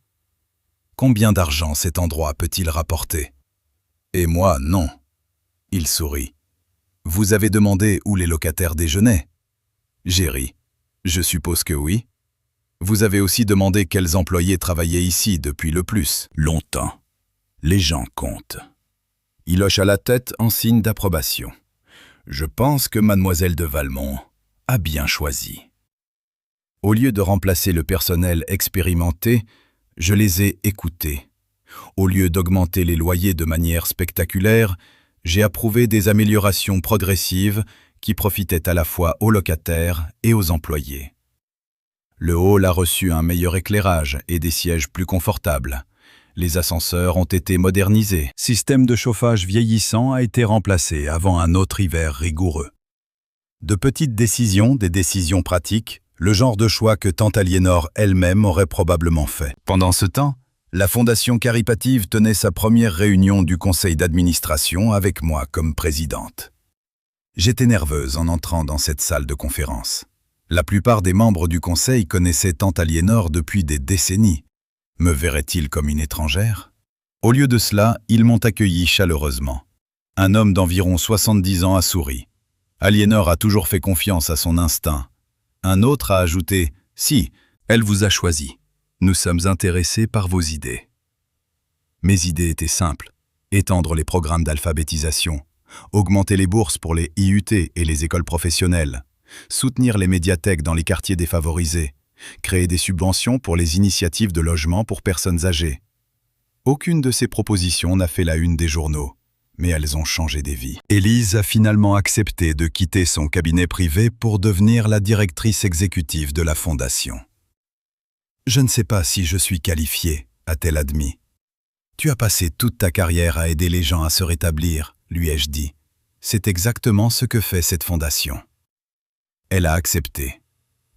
Combien d'argent cet endroit peut-il rapporter? Et moi, non. Il sourit. Vous avez demandé où les locataires déjeunaient? J'ai ri. Je suppose que oui. Vous avez aussi demandé quels employés travaillaient ici depuis le plus longtemps. Les gens comptent. Il hocha la tête en signe d'approbation. Je pense que mademoiselle de Valmont a bien choisi. Au lieu de remplacer le personnel expérimenté, je les ai écoutés. Au lieu d'augmenter les loyers de manière spectaculaire, j'ai approuvé des améliorations progressives qui profitaient à la fois aux locataires et aux employés. Le hall a reçu un meilleur éclairage et des sièges plus confortables. Les ascenseurs ont été modernisés. Système de chauffage vieillissant a été remplacé avant un autre hiver rigoureux. De petites décisions, des décisions pratiques, le genre de choix que tante Aliénor elle-même aurait probablement fait. Pendant ce temps, la Fondation Caritative tenait sa première réunion du conseil d'administration avec moi comme présidente. J'étais nerveuse en entrant dans cette salle de conférence. La plupart des membres du conseil connaissaient tante Aliénor depuis des décennies. Me verraient-ils comme une étrangère? Au lieu de cela, ils m'ont accueilli chaleureusement. Un homme d'environ 70 ans a souri. Aliénor a toujours fait confiance à son instinct. Un autre a ajouté « Si, elle vous a choisi. Nous sommes intéressés par vos idées. » Mes idées étaient simples. Étendre les programmes d'alphabétisation, augmenter les bourses pour les IUT et les écoles professionnelles, soutenir les médiathèques dans les quartiers défavorisés, créer des subventions pour les initiatives de logement pour personnes âgées. Aucune de ces propositions n'a fait la une des journaux, mais elles ont changé des vies. Élise a finalement accepté de quitter son cabinet privé pour devenir la directrice exécutive de la Fondation. « Je ne sais pas si je suis qualifiée », a-t-elle admis. « Tu as passé toute ta carrière à aider les gens à se rétablir », lui ai-je dit. « C'est exactement ce que fait cette fondation. » Elle a accepté.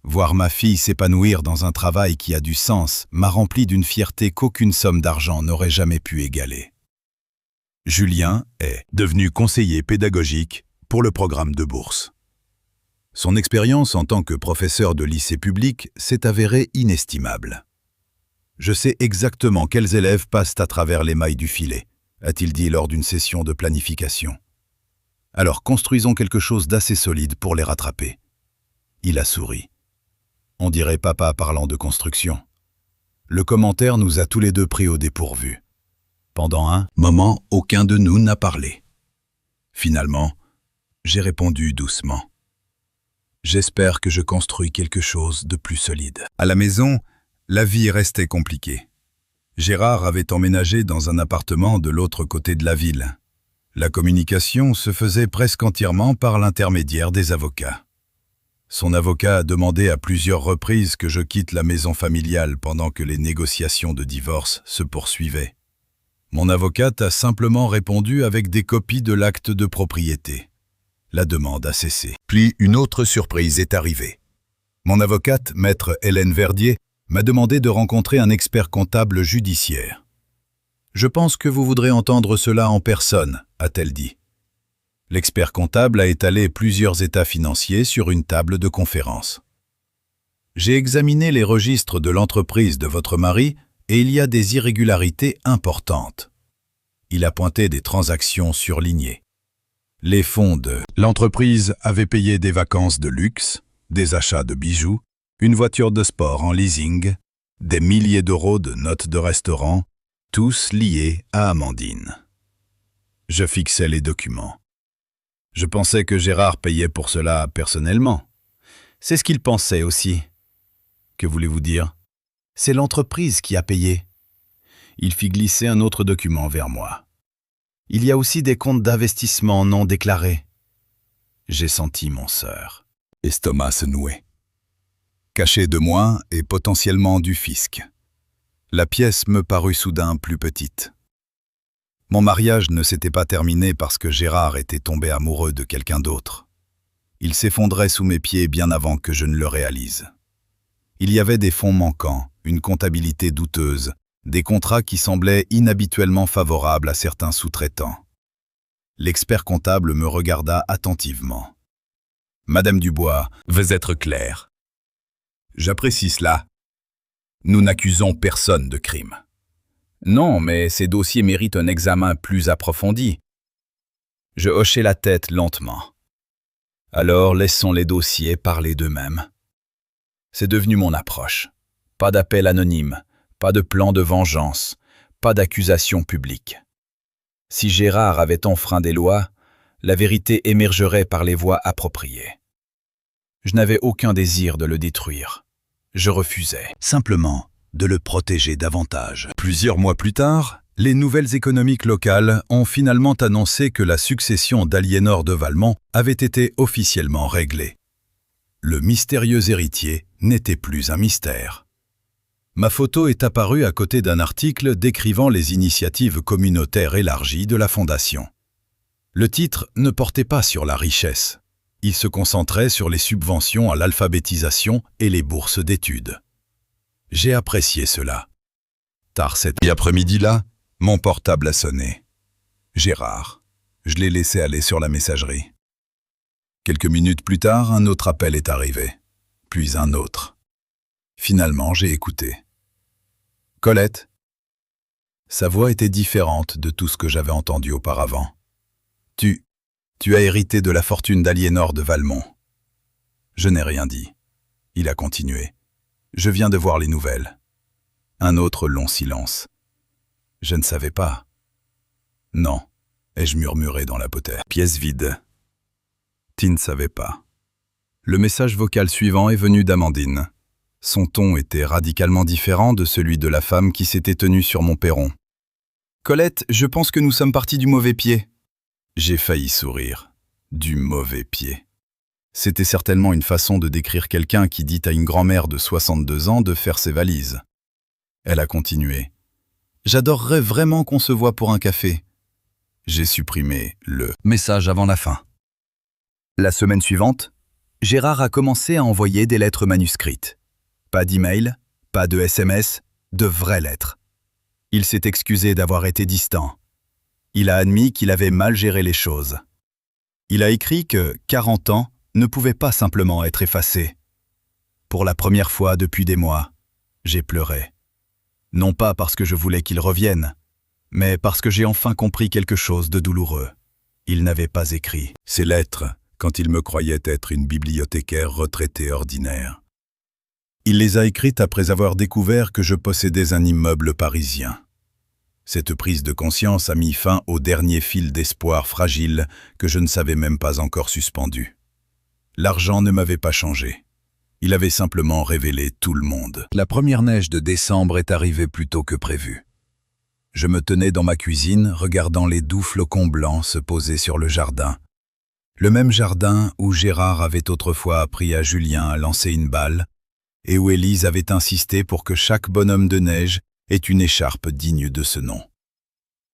Voir ma fille s'épanouir dans un travail qui a du sens m'a rempli d'une fierté qu'aucune somme d'argent n'aurait jamais pu égaler. Julien est devenu conseiller pédagogique pour le programme de bourse. Son expérience en tant que professeur de lycée public s'est avérée inestimable. « Je sais exactement quels élèves passent à travers les mailles du filet », a-t-il dit lors d'une session de planification. « Alors construisons quelque chose d'assez solide pour les rattraper. » Il a souri. On dirait papa parlant de construction. Le commentaire nous a tous les deux pris au dépourvu. Pendant un moment, aucun de nous n'a parlé. Finalement, j'ai répondu doucement. J'espère que je construis quelque chose de plus solide. À la maison, la vie restait compliquée. Gérard avait emménagé dans un appartement de l'autre côté de la ville. La communication se faisait presque entièrement par l'intermédiaire des avocats. Son avocat a demandé à plusieurs reprises que je quitte la maison familiale pendant que les négociations de divorce se poursuivaient. Mon avocate a simplement répondu avec des copies de l'acte de propriété. La demande a cessé. Puis une autre surprise est arrivée. Mon avocate, maître Hélène Verdier, m'a demandé de rencontrer un expert comptable judiciaire. « Je pense que vous voudrez entendre cela en personne », a-t-elle dit. L'expert comptable a étalé plusieurs états financiers sur une table de conférence. J'ai examiné les registres de l'entreprise de votre mari et il y a des irrégularités importantes. Il a pointé des transactions surlignées. Les fonds de l'entreprise avaient payé des vacances de luxe, des achats de bijoux, une voiture de sport en leasing, des milliers d'euros de notes de restaurant, tous liés à Amandine. Je fixais les documents. Je pensais que Gérard payait pour cela personnellement. C'est ce qu'il pensait aussi. Que voulez-vous dire? C'est l'entreprise qui a payé. Il fit glisser un autre document vers moi. Il y a aussi des comptes d'investissement non déclarés. J'ai senti mon sœur. Estomac se nouer. Caché de moi et potentiellement du fisc. La pièce me parut soudain plus petite. Mon mariage ne s'était pas terminé parce que Gérard était tombé amoureux de quelqu'un d'autre. Il s'effondrait sous mes pieds bien avant que je ne le réalise. Il y avait des fonds manquants, une comptabilité douteuse, des contrats qui semblaient inhabituellement favorables à certains sous-traitants. L'expert comptable me regarda attentivement. « Madame Dubois, veux être claire. J'apprécie cela. Nous n'accusons personne de crime. Non, mais ces dossiers méritent un examen plus approfondi. » Je hochai la tête lentement. Alors laissons les dossiers parler d'eux-mêmes. C'est devenu mon approche. Pas d'appel anonyme, pas de plan de vengeance, pas d'accusation publique. Si Gérard avait enfreint des lois, la vérité émergerait par les voies appropriées. Je n'avais aucun désir de le détruire. Je refusais simplement de le protéger davantage. Plusieurs mois plus tard, les nouvelles économiques locales ont finalement annoncé que la succession d'Aliénor de Valmont avait été officiellement réglée. Le mystérieux héritier n'était plus un mystère. Ma photo est apparue à côté d'un article décrivant les initiatives communautaires élargies de la Fondation. Le titre ne portait pas sur la richesse. Il se concentrait sur les subventions à l'alphabétisation et les bourses d'études. J'ai apprécié cela. Tard cet après-midi-là, mon portable a sonné. Gérard. Je l'ai laissé aller sur la messagerie. Quelques minutes plus tard, un autre appel est arrivé. Puis un autre. Finalement, j'ai écouté. « Colette ?» Sa voix était différente de tout ce que j'avais entendu auparavant. « Tu as hérité de la fortune d'Aliénor de Valmont. » Je n'ai rien dit. Il a continué. « Je viens de voir les nouvelles. » Un autre long silence. « Je ne savais pas. »« Non. » ai-je murmuré dans la potère. Pièce vide. Tu ne savais pas. Le message vocal suivant est venu d'Amandine. Son ton était radicalement différent de celui de la femme qui s'était tenue sur mon perron. « Colette, je pense que nous sommes partis du mauvais pied. » J'ai failli sourire. Du mauvais pied. C'était certainement une façon de décrire quelqu'un qui dit à une grand-mère de 62 ans de faire ses valises. Elle a continué. « J'adorerais vraiment qu'on se voie pour un café. » J'ai supprimé le message avant la fin. La semaine suivante, Gérard a commencé à envoyer des lettres manuscrites. Pas d'email, pas de SMS, de vraies lettres. Il s'est excusé d'avoir été distant. Il a admis qu'il avait mal géré les choses. Il a écrit que 40 ans ne pouvaient pas simplement être effacés. Pour la première fois depuis des mois, j'ai pleuré. Non pas parce que je voulais qu'il revienne, mais parce que j'ai enfin compris quelque chose de douloureux. Il n'avait pas écrit ces lettres quand il me croyait être une bibliothécaire retraitée ordinaire. Il les a écrites après avoir découvert que je possédais un immeuble parisien. Cette prise de conscience a mis fin au dernier fil d'espoir fragile que je ne savais même pas encore suspendu. L'argent ne m'avait pas changé. Il avait simplement révélé tout le monde. La première neige de décembre est arrivée plus tôt que prévu. Je me tenais dans ma cuisine, regardant les doux flocons blancs se poser sur le jardin. Le même jardin où Gérard avait autrefois appris à Julien à lancer une balle, et où Élise avait insisté pour que chaque bonhomme de neige ait une écharpe digne de ce nom.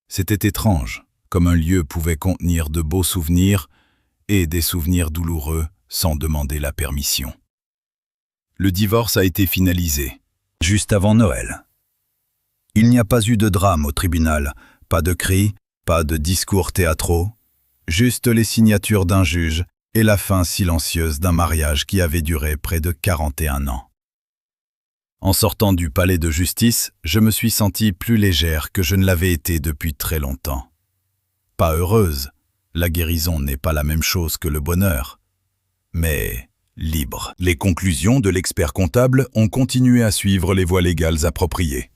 C'était étrange, comme un lieu pouvait contenir de beaux souvenirs et des souvenirs douloureux sans demander la permission. Le divorce a été finalisé, juste avant Noël. Il n'y a pas eu de drame au tribunal, pas de cris, pas de discours théâtraux, Juste les signatures d'un juge et la fin silencieuse d'un mariage qui avait duré près de 41 ans. En sortant du palais de justice, je me suis sentie plus légère que je ne l'avais été depuis très longtemps. Pas heureuse, la guérison n'est pas la même chose que le bonheur, mais libre. Les conclusions de l'expert comptable ont continué à suivre les voies légales appropriées.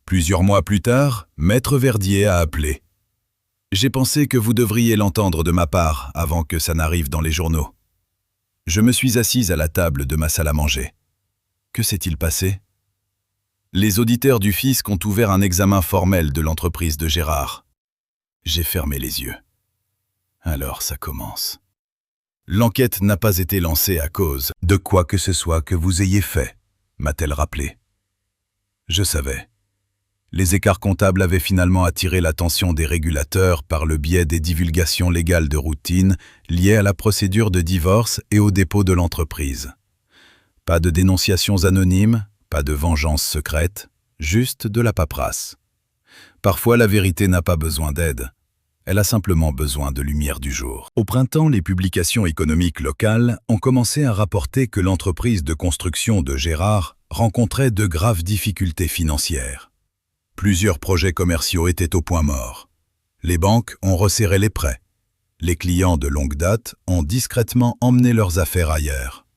Plusieurs mois plus tard, Maître Verdier a appelé. J'ai pensé que vous devriez l'entendre de ma part avant que ça n'arrive dans les journaux. Je me suis assise à la table de ma salle à manger. Que s'est-il passé? Les auditeurs du fisc ont ouvert un examen formel de l'entreprise de Gérard. J'ai fermé les yeux. Alors ça commence. L'enquête n'a pas été lancée à cause De quoi que ce soit que vous ayez fait, m'a-t-elle rappelé. Je savais. Les écarts comptables avaient finalement attiré l'attention des régulateurs par le biais des divulgations légales de routine liées à la procédure de divorce et au dépôt de l'entreprise. Pas de dénonciations anonymes, pas de vengeance secrète, juste de la paperasse. Parfois, la vérité n'a pas besoin d'aide. Elle a simplement besoin de lumière du jour. Au printemps, les publications économiques locales ont commencé à rapporter que l'entreprise de construction de Gérard rencontrait de graves difficultés financières. Plusieurs projets commerciaux étaient au point mort. Les banques ont resserré les prêts. Les clients de longue date ont discrètement emmené leurs affaires ailleurs.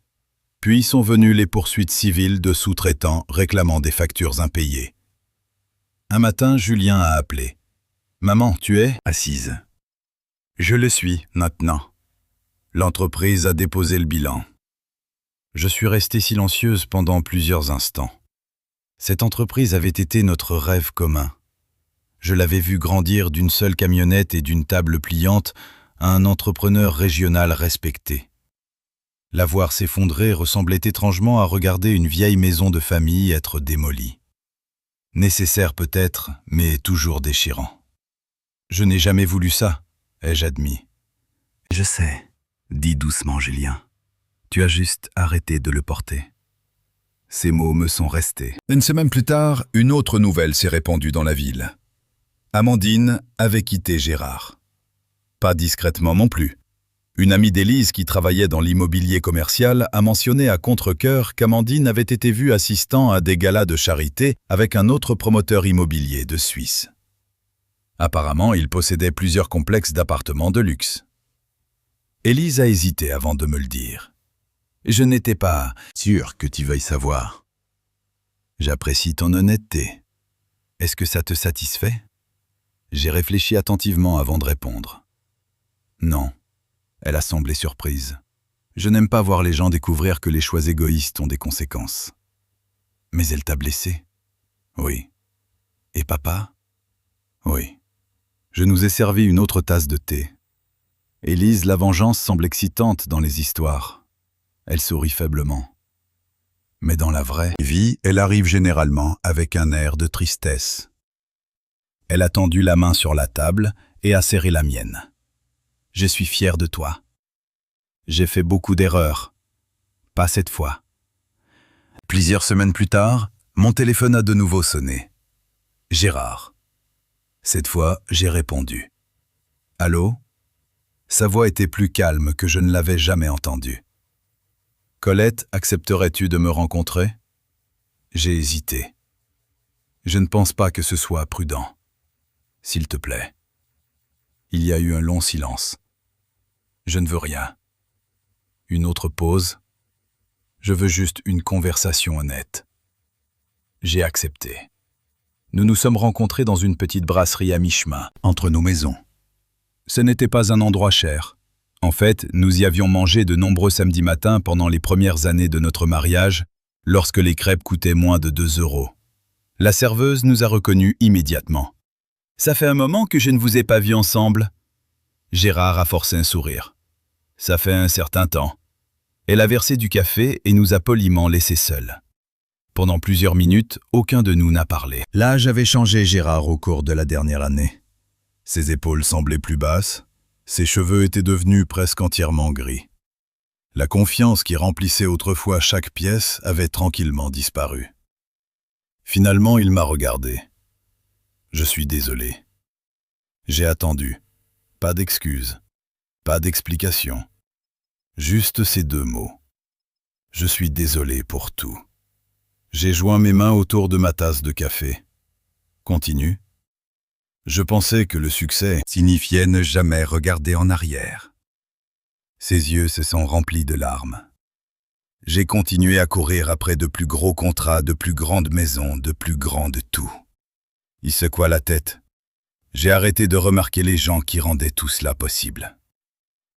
Puis sont venues les poursuites civiles de sous-traitants réclamant des factures impayées. Un matin, Julien a appelé. « Maman, tu es assise. » Je le suis, maintenant. L'entreprise a déposé le bilan. Je suis restée silencieuse pendant plusieurs instants. Cette entreprise avait été notre rêve commun. Je l'avais vu grandir d'une seule camionnette et d'une table pliante à un entrepreneur régional respecté. La voir s'effondrer ressemblait étrangement à regarder une vieille maison de famille être démolie. Nécessaire peut-être, mais toujours déchirant. Je n'ai jamais voulu ça, ai-je admis. Je sais, dit doucement Julien. Tu as juste arrêté de le porter. Ces mots me sont restés. Une semaine plus tard, une autre nouvelle s'est répandue dans la ville. Amandine avait quitté Gérard. Pas discrètement non plus. Une amie d'Élise qui travaillait dans l'immobilier commercial a mentionné à contre-cœur qu'Amandine avait été vue assistant à des galas de charité avec un autre promoteur immobilier de Suisse. Apparemment, il possédait plusieurs complexes d'appartements de luxe. Élise a hésité avant de me le dire. Je n'étais pas sûr que tu veuilles savoir. J'apprécie ton honnêteté. Est-ce que ça te satisfait? J'ai réfléchi attentivement avant de répondre. Non. Elle a semblé surprise. Je n'aime pas voir les gens découvrir que les choix égoïstes ont des conséquences. Mais elle t'a blessé? Oui. Et papa? Oui. Je nous ai servi une autre tasse de thé. Élise, la vengeance semble excitante dans les histoires. Elle sourit faiblement. Mais dans la vraie vie, elle arrive généralement avec un air de tristesse. Elle a tendu la main sur la table et a serré la mienne. Je suis fier de toi. J'ai fait beaucoup d'erreurs. Pas cette fois. Plusieurs semaines plus tard, mon téléphone a de nouveau sonné. Gérard. Cette fois, j'ai répondu. Allô? Sa voix était plus calme que je ne l'avais jamais entendue. Colette, accepterais-tu de me rencontrer? J'ai hésité. Je ne pense pas que ce soit prudent. S'il te plaît. Il y a eu un long silence. Je ne veux rien. Une autre pause. Je veux juste une conversation honnête. J'ai accepté. Nous nous sommes rencontrés dans une petite brasserie à mi-chemin, entre nos maisons. Ce n'était pas un endroit cher. En fait, nous y avions mangé de nombreux samedis matins pendant les premières années de notre mariage, lorsque les crêpes coûtaient moins de 2 €. La serveuse nous a reconnus immédiatement. « Ça fait un moment que je ne vous ai pas vus ensemble. » Gérard a forcé un sourire. « Ça fait un certain temps. » Elle a versé du café et nous a poliment laissés seuls. Pendant plusieurs minutes, aucun de nous n'a parlé. L'âge avait changé Gérard au cours de la dernière année. Ses épaules semblaient plus basses. Ses cheveux étaient devenus presque entièrement gris. La confiance qui remplissait autrefois chaque pièce avait tranquillement disparu. Finalement, il m'a regardé. Je suis désolé. J'ai attendu. Pas d'excuses, pas d'explication. Juste ces 2 mots. Je suis désolé pour tout. J'ai joint mes mains autour de ma tasse de café. Continue. Je pensais que le succès signifiait ne jamais regarder en arrière. Ses yeux se sont remplis de larmes. J'ai continué à courir après de plus gros contrats, de plus grandes maisons, de plus grandes tout. Il secoua la tête. J'ai arrêté de remarquer les gens qui rendaient tout cela possible.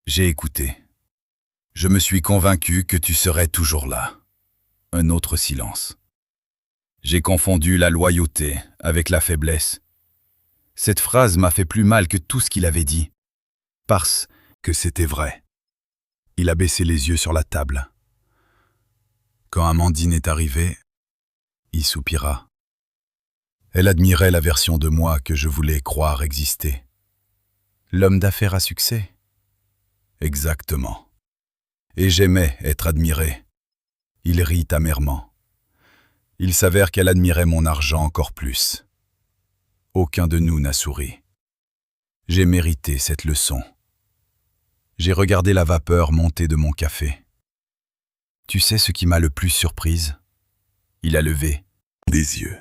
J'ai écouté. Je me suis convaincu que tu serais toujours là. Un autre silence. J'ai confondu la loyauté avec la faiblesse. Cette phrase m'a fait plus mal que tout ce qu'il avait dit. Parce que c'était vrai. Il a baissé les yeux sur la table. Quand Amandine est arrivée, il soupira. Elle admirait la version de moi que je voulais croire exister. L'homme d'affaires à succès. Exactement. Et j'aimais être admiré. Il rit amèrement. Il s'avère qu'elle admirait mon argent encore plus. Aucun de nous n'a souri. J'ai mérité cette leçon. J'ai regardé la vapeur monter de mon café. Tu sais ce qui m'a le plus surprise? Il a levé des yeux.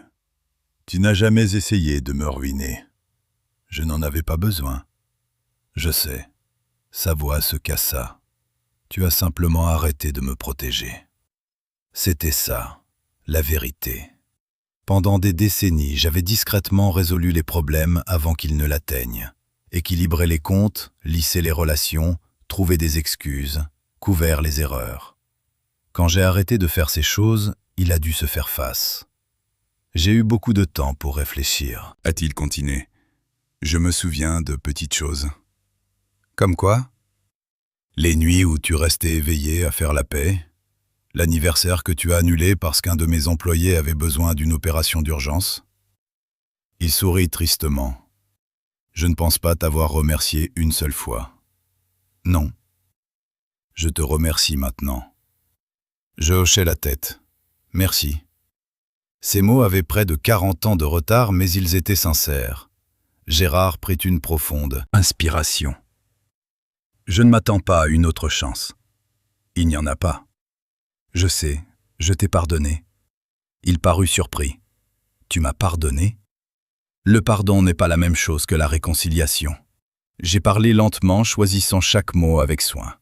Tu n'as jamais essayé de me ruiner. Je n'en avais pas besoin. Je sais. Sa voix se cassa. Tu as simplement arrêté de me protéger. C'était ça, la vérité. Pendant des décennies, j'avais discrètement résolu les problèmes avant qu'ils ne l'atteignent. Équilibré les comptes, lissé les relations, trouvé des excuses, couvert les erreurs. Quand j'ai arrêté de faire ces choses, il a dû se faire face. J'ai eu beaucoup de temps pour réfléchir, a-t-il continué. Je me souviens de petites choses. Comme quoi? Les nuits où tu restais éveillé à faire la paix, l'anniversaire que tu as annulé parce qu'un de mes employés avait besoin d'une opération d'urgence. Il sourit tristement. Je ne pense pas t'avoir remercié une seule fois. Non. Je te remercie maintenant. Je hochai la tête. Merci. Ces mots avaient près de 40 ans de retard, mais ils étaient sincères. Gérard prit une profonde inspiration. Je ne m'attends pas à une autre chance. Il n'y en a pas. Je sais, je t'ai pardonné. Il parut surpris. Tu m'as pardonné? Le pardon n'est pas la même chose que la réconciliation. J'ai parlé lentement, choisissant chaque mot avec soin.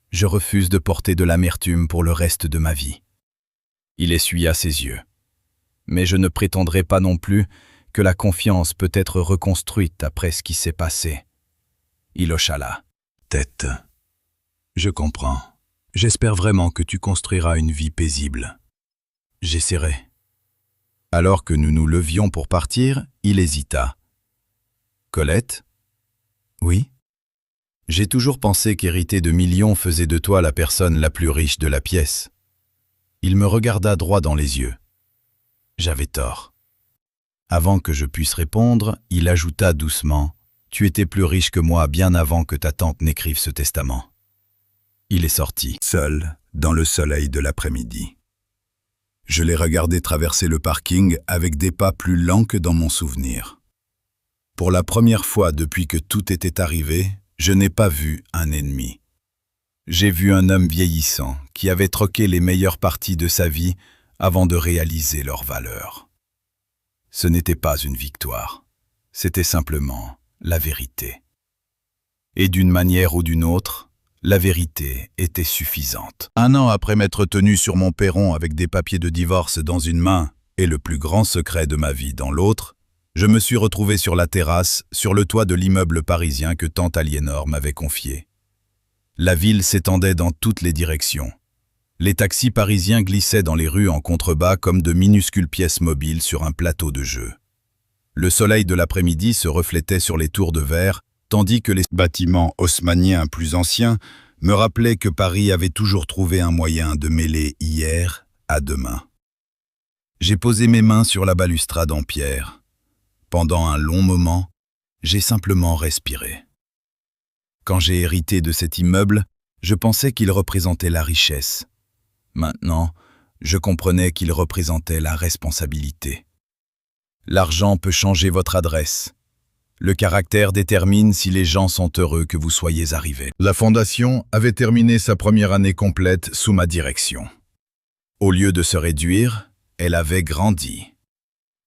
Je refuse de porter de l'amertume pour le reste de ma vie. Il essuya ses yeux. Mais je ne prétendrai pas non plus que la confiance peut être reconstruite après ce qui s'est passé. Il hocha la tête. Je comprends. J'espère vraiment que tu construiras une vie paisible. J'essaierai. Alors que nous nous levions pour partir, il hésita. Colette? Oui? J'ai toujours pensé qu'hériter de millions faisait de toi la personne la plus riche de la pièce. Il me regarda droit dans les yeux. J'avais tort. Avant que je puisse répondre, il ajouta doucement « Tu étais plus riche que moi bien avant que ta tante n'écrive ce testament. » Il est sorti, seul, dans le soleil de l'après-midi. Je l'ai regardé traverser le parking avec des pas plus lents que dans mon souvenir. Pour la première fois depuis que tout était arrivé, je n'ai pas vu un ennemi. J'ai vu un homme vieillissant qui avait troqué les meilleures parties de sa vie avant de réaliser leur valeur. Ce n'était pas une victoire, c'était simplement la vérité. Et d'une manière ou d'une autre, la vérité était suffisante. 1 an après m'être tenu sur mon perron avec des papiers de divorce dans une main et le plus grand secret de ma vie dans l'autre, je me suis retrouvé sur la terrasse, sur le toit de l'immeuble parisien que tante Aliénor m'avait confié. La ville s'étendait dans toutes les directions. Les taxis parisiens glissaient dans les rues en contrebas comme de minuscules pièces mobiles sur un plateau de jeu. Le soleil de l'après-midi se reflétait sur les tours de verre, tandis que les bâtiments haussmanniens plus anciens me rappelaient que Paris avait toujours trouvé un moyen de mêler hier à demain. J'ai posé mes mains sur la balustrade en pierre. Pendant un long moment, j'ai simplement respiré. Quand j'ai hérité de cet immeuble, je pensais qu'il représentait la richesse. Maintenant, je comprenais qu'il représentait la responsabilité. L'argent peut changer votre adresse. Le caractère détermine si les gens sont heureux que vous soyez arrivé. La fondation avait terminé sa première année complète sous ma direction. Au lieu de se réduire, elle avait grandi.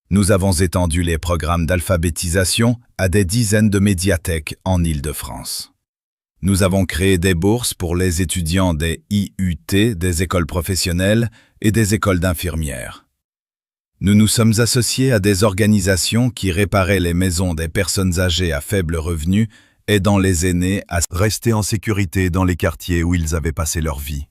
Nous avons étendu les programmes d'alphabétisation à des dizaines de médiathèques en Île-de-France. Nous avons créé des bourses pour les étudiants des IUT, des écoles professionnelles et des écoles d'infirmières. Nous nous sommes associés à des organisations qui réparaient les maisons des personnes âgées à faible revenu, aidant les aînés à rester en sécurité dans les quartiers où ils avaient passé leur vie.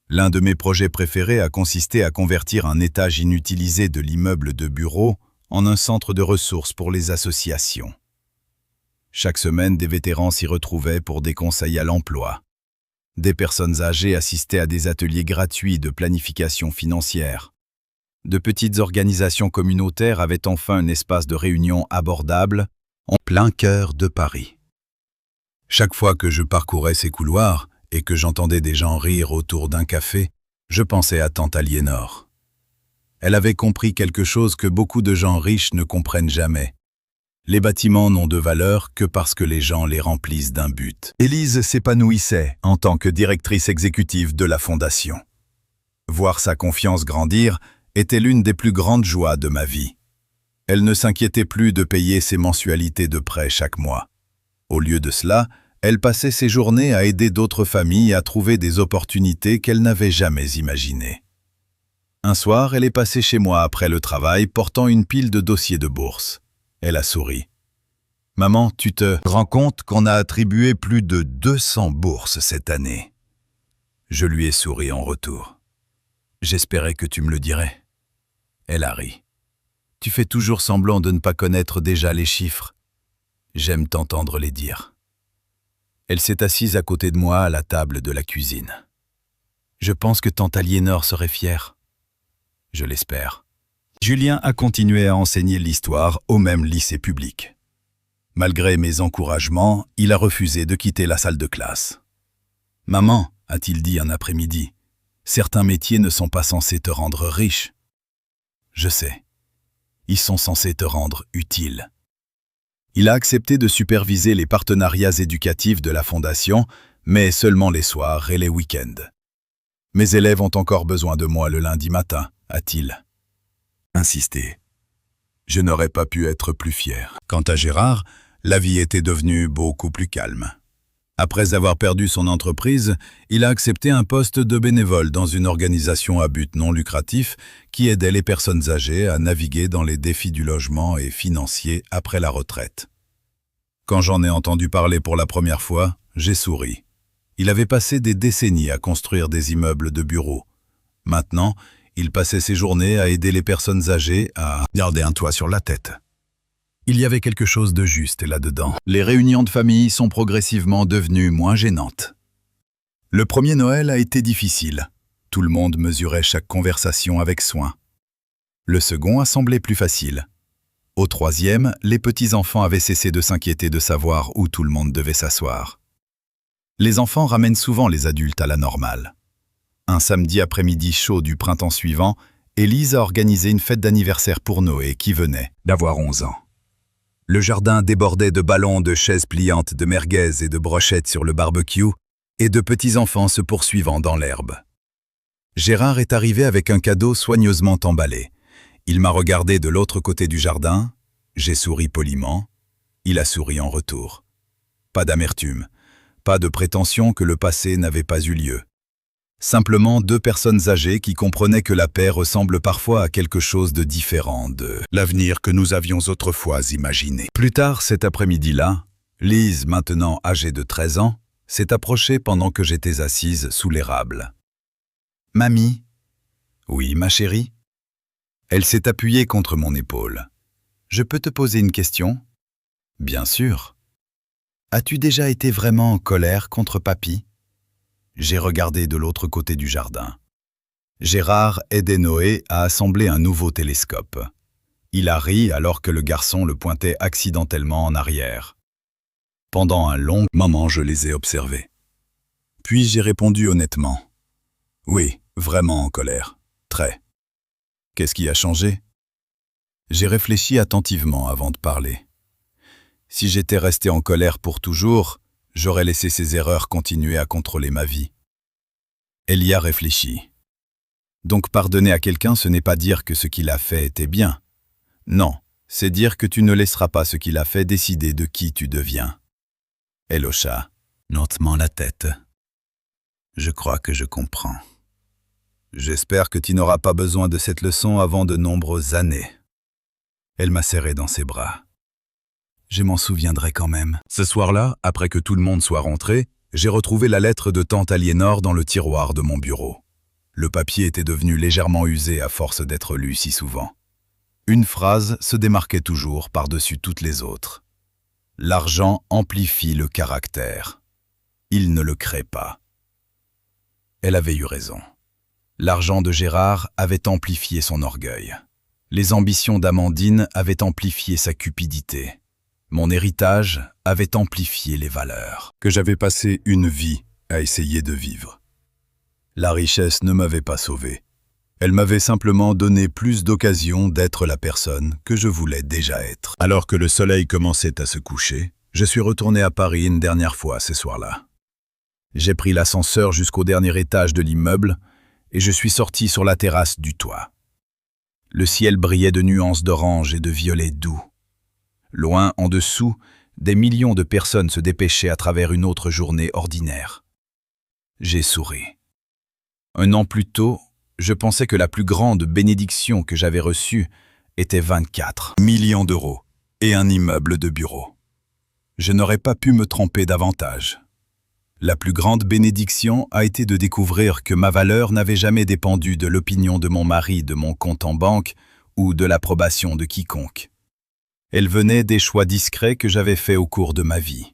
L'un de mes projets préférés a consisté à convertir un étage inutilisé de l'immeuble de bureau en un centre de ressources pour les associations. Chaque semaine, des vétérans s'y retrouvaient pour des conseils à l'emploi. Des personnes âgées assistaient à des ateliers gratuits de planification financière. De petites organisations communautaires avaient enfin un espace de réunion abordable en plein cœur de Paris. Chaque fois que je parcourais ces couloirs et que j'entendais des gens rire autour d'un café, je pensais à tante Aliénor. Elle avait compris quelque chose que beaucoup de gens riches ne comprennent jamais. Les bâtiments n'ont de valeur que parce que les gens les remplissent d'un but. Élise s'épanouissait en tant que directrice exécutive de la Fondation. Voir sa confiance grandir était l'une des plus grandes joies de ma vie. Elle ne s'inquiétait plus de payer ses mensualités de prêt chaque mois. Au lieu de cela, elle passait ses journées à aider d'autres familles à trouver des opportunités qu'elle n'avait jamais imaginées. Un soir, elle est passée chez moi après le travail portant une pile de dossiers de bourse. Elle a souri. « Maman, tu te rends compte qu'on a attribué plus de 200 bourses cette année ?» Je lui ai souri en retour. « J'espérais que tu me le dirais. » Elle a ri. « Tu fais toujours semblant de ne pas connaître déjà les chiffres. J'aime t'entendre les dire. » Elle s'est assise à côté de moi à la table de la cuisine. « Je pense que tante Aliénor serait fière. » Je l'espère. Julien a continué à enseigner l'histoire au même lycée public. Malgré mes encouragements, il a refusé de quitter la salle de classe. « Maman, a-t-il dit un après-midi, certains métiers ne sont pas censés te rendre riche. » Je sais. Ils sont censés te rendre utile. Il a accepté de superviser les partenariats éducatifs de la Fondation, mais seulement les soirs et les week-ends. « Mes élèves ont encore besoin de moi le lundi matin, a-t-il insisté. Je n'aurais pas pu être plus fier. Quant à Gérard, la vie était devenue beaucoup plus calme. Après avoir perdu son entreprise, il a accepté un poste de bénévole dans une organisation à but non lucratif qui aidait les personnes âgées à naviguer dans les défis du logement et financier après la retraite. Quand j'en ai entendu parler pour la première fois, j'ai souri. Il avait passé des décennies à construire des immeubles de bureaux. Maintenant, il passait ses journées à aider les personnes âgées à garder un toit sur la tête. Il y avait quelque chose de juste là-dedans. Les réunions de famille sont progressivement devenues moins gênantes. Le premier Noël a été difficile. Tout le monde mesurait chaque conversation avec soin. Le second a semblé plus facile. Au troisième, les petits-enfants avaient cessé de s'inquiéter de savoir où tout le monde devait s'asseoir. Les enfants ramènent souvent les adultes à la normale. Un samedi après-midi chaud du printemps suivant, Élise a organisé une fête d'anniversaire pour Noé qui venait d'avoir 11 ans. Le jardin débordait de ballons, de chaises pliantes, de merguez et de brochettes sur le barbecue, et de petits-enfants se poursuivant dans l'herbe. Gérard est arrivé avec un cadeau soigneusement emballé. Il m'a regardé de l'autre côté du jardin, j'ai souri poliment, il a souri en retour. Pas d'amertume, pas de prétention que le passé n'avait pas eu lieu. Simplement deux personnes âgées qui comprenaient que la paix ressemble parfois à quelque chose de différent de l'avenir que nous avions autrefois imaginé. Plus tard cet après-midi-là, Lise, maintenant âgée de 13 ans, s'est approchée pendant que j'étais assise sous l'érable. « Mamie ?»« Oui, ma chérie ?» Elle s'est appuyée contre mon épaule. « Je peux te poser une question ?»« Bien sûr. »« As-tu déjà été vraiment en colère contre papy ?» J'ai regardé de l'autre côté du jardin. Gérard aidait Noé à assembler un nouveau télescope. Il a ri alors que le garçon le pointait accidentellement en arrière. Pendant un long moment, je les ai observés. Puis j'ai répondu honnêtement. Oui, vraiment en colère. Très. Qu'est-ce qui a changé? J'ai réfléchi attentivement avant de parler. Si j'étais resté en colère pour toujours, j'aurais laissé ces erreurs continuer à contrôler ma vie. Elia réfléchit. Donc pardonner à quelqu'un, ce n'est pas dire que ce qu'il a fait était bien. Non, c'est dire que tu ne laisseras pas ce qu'il a fait décider de qui tu deviens. Elle hocha lentement la tête. Je crois que je comprends. J'espère que tu n'auras pas besoin de cette leçon avant de nombreuses années. Elle m'a serré dans ses bras. Je m'en souviendrai quand même. Ce soir-là, après que tout le monde soit rentré, j'ai retrouvé la lettre de tante Aliénor dans le tiroir de mon bureau. Le papier était devenu légèrement usé à force d'être lu si souvent. Une phrase se démarquait toujours par-dessus toutes les autres. L'argent amplifie le caractère. Il ne le crée pas. Elle avait eu raison. L'argent de Gérard avait amplifié son orgueil. Les ambitions d'Amandine avaient amplifié sa cupidité. Mon héritage avait amplifié les valeurs Que j'avais passé une vie à essayer de vivre. La richesse ne m'avait pas sauvé. Elle m'avait simplement donné plus d'occasions d'être la personne que je voulais déjà être. Alors que le soleil commençait à se coucher, je suis retourné à Paris une dernière fois ce soir-là. J'ai pris l'ascenseur jusqu'au dernier étage de l'immeuble et je suis sorti sur la terrasse du toit. Le ciel brillait de nuances d'orange et de violet doux. Loin en dessous, des millions de personnes se dépêchaient à travers une autre journée ordinaire. J'ai souri. Un an plus tôt, je pensais que la plus grande bénédiction que j'avais reçue était 24 millions d'euros et un immeuble de bureau. Je n'aurais pas pu me tromper davantage. La plus grande bénédiction a été de découvrir que ma valeur n'avait jamais dépendu de l'opinion de mon mari, de mon compte en banque ou de l'approbation de quiconque. Elle venait des choix discrets que j'avais faits au cours de ma vie.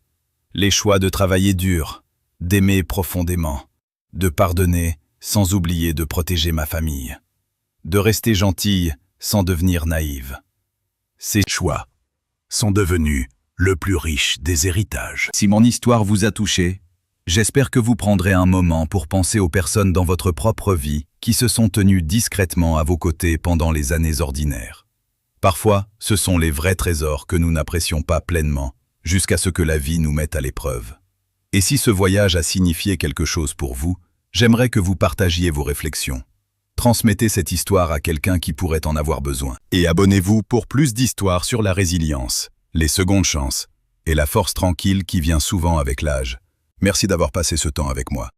Les choix de travailler dur, d'aimer profondément, de pardonner sans oublier de protéger ma famille, de rester gentille sans devenir naïve. Ces Choix sont devenus le plus riche des héritages. Si mon histoire vous a touché, j'espère que vous prendrez un moment pour penser aux personnes dans votre propre vie qui se sont tenues discrètement à vos côtés pendant les années ordinaires. Parfois, ce sont les vrais trésors que nous n'apprécions pas pleinement, jusqu'à ce que la vie nous mette à l'épreuve. Et si ce voyage a signifié quelque chose pour vous, j'aimerais que vous partagiez vos réflexions. Transmettez cette histoire à quelqu'un qui pourrait en avoir besoin. Et abonnez-vous pour plus d'histoires sur la résilience, les secondes chances et la force tranquille qui vient souvent avec l'âge. Merci d'avoir passé ce temps avec moi.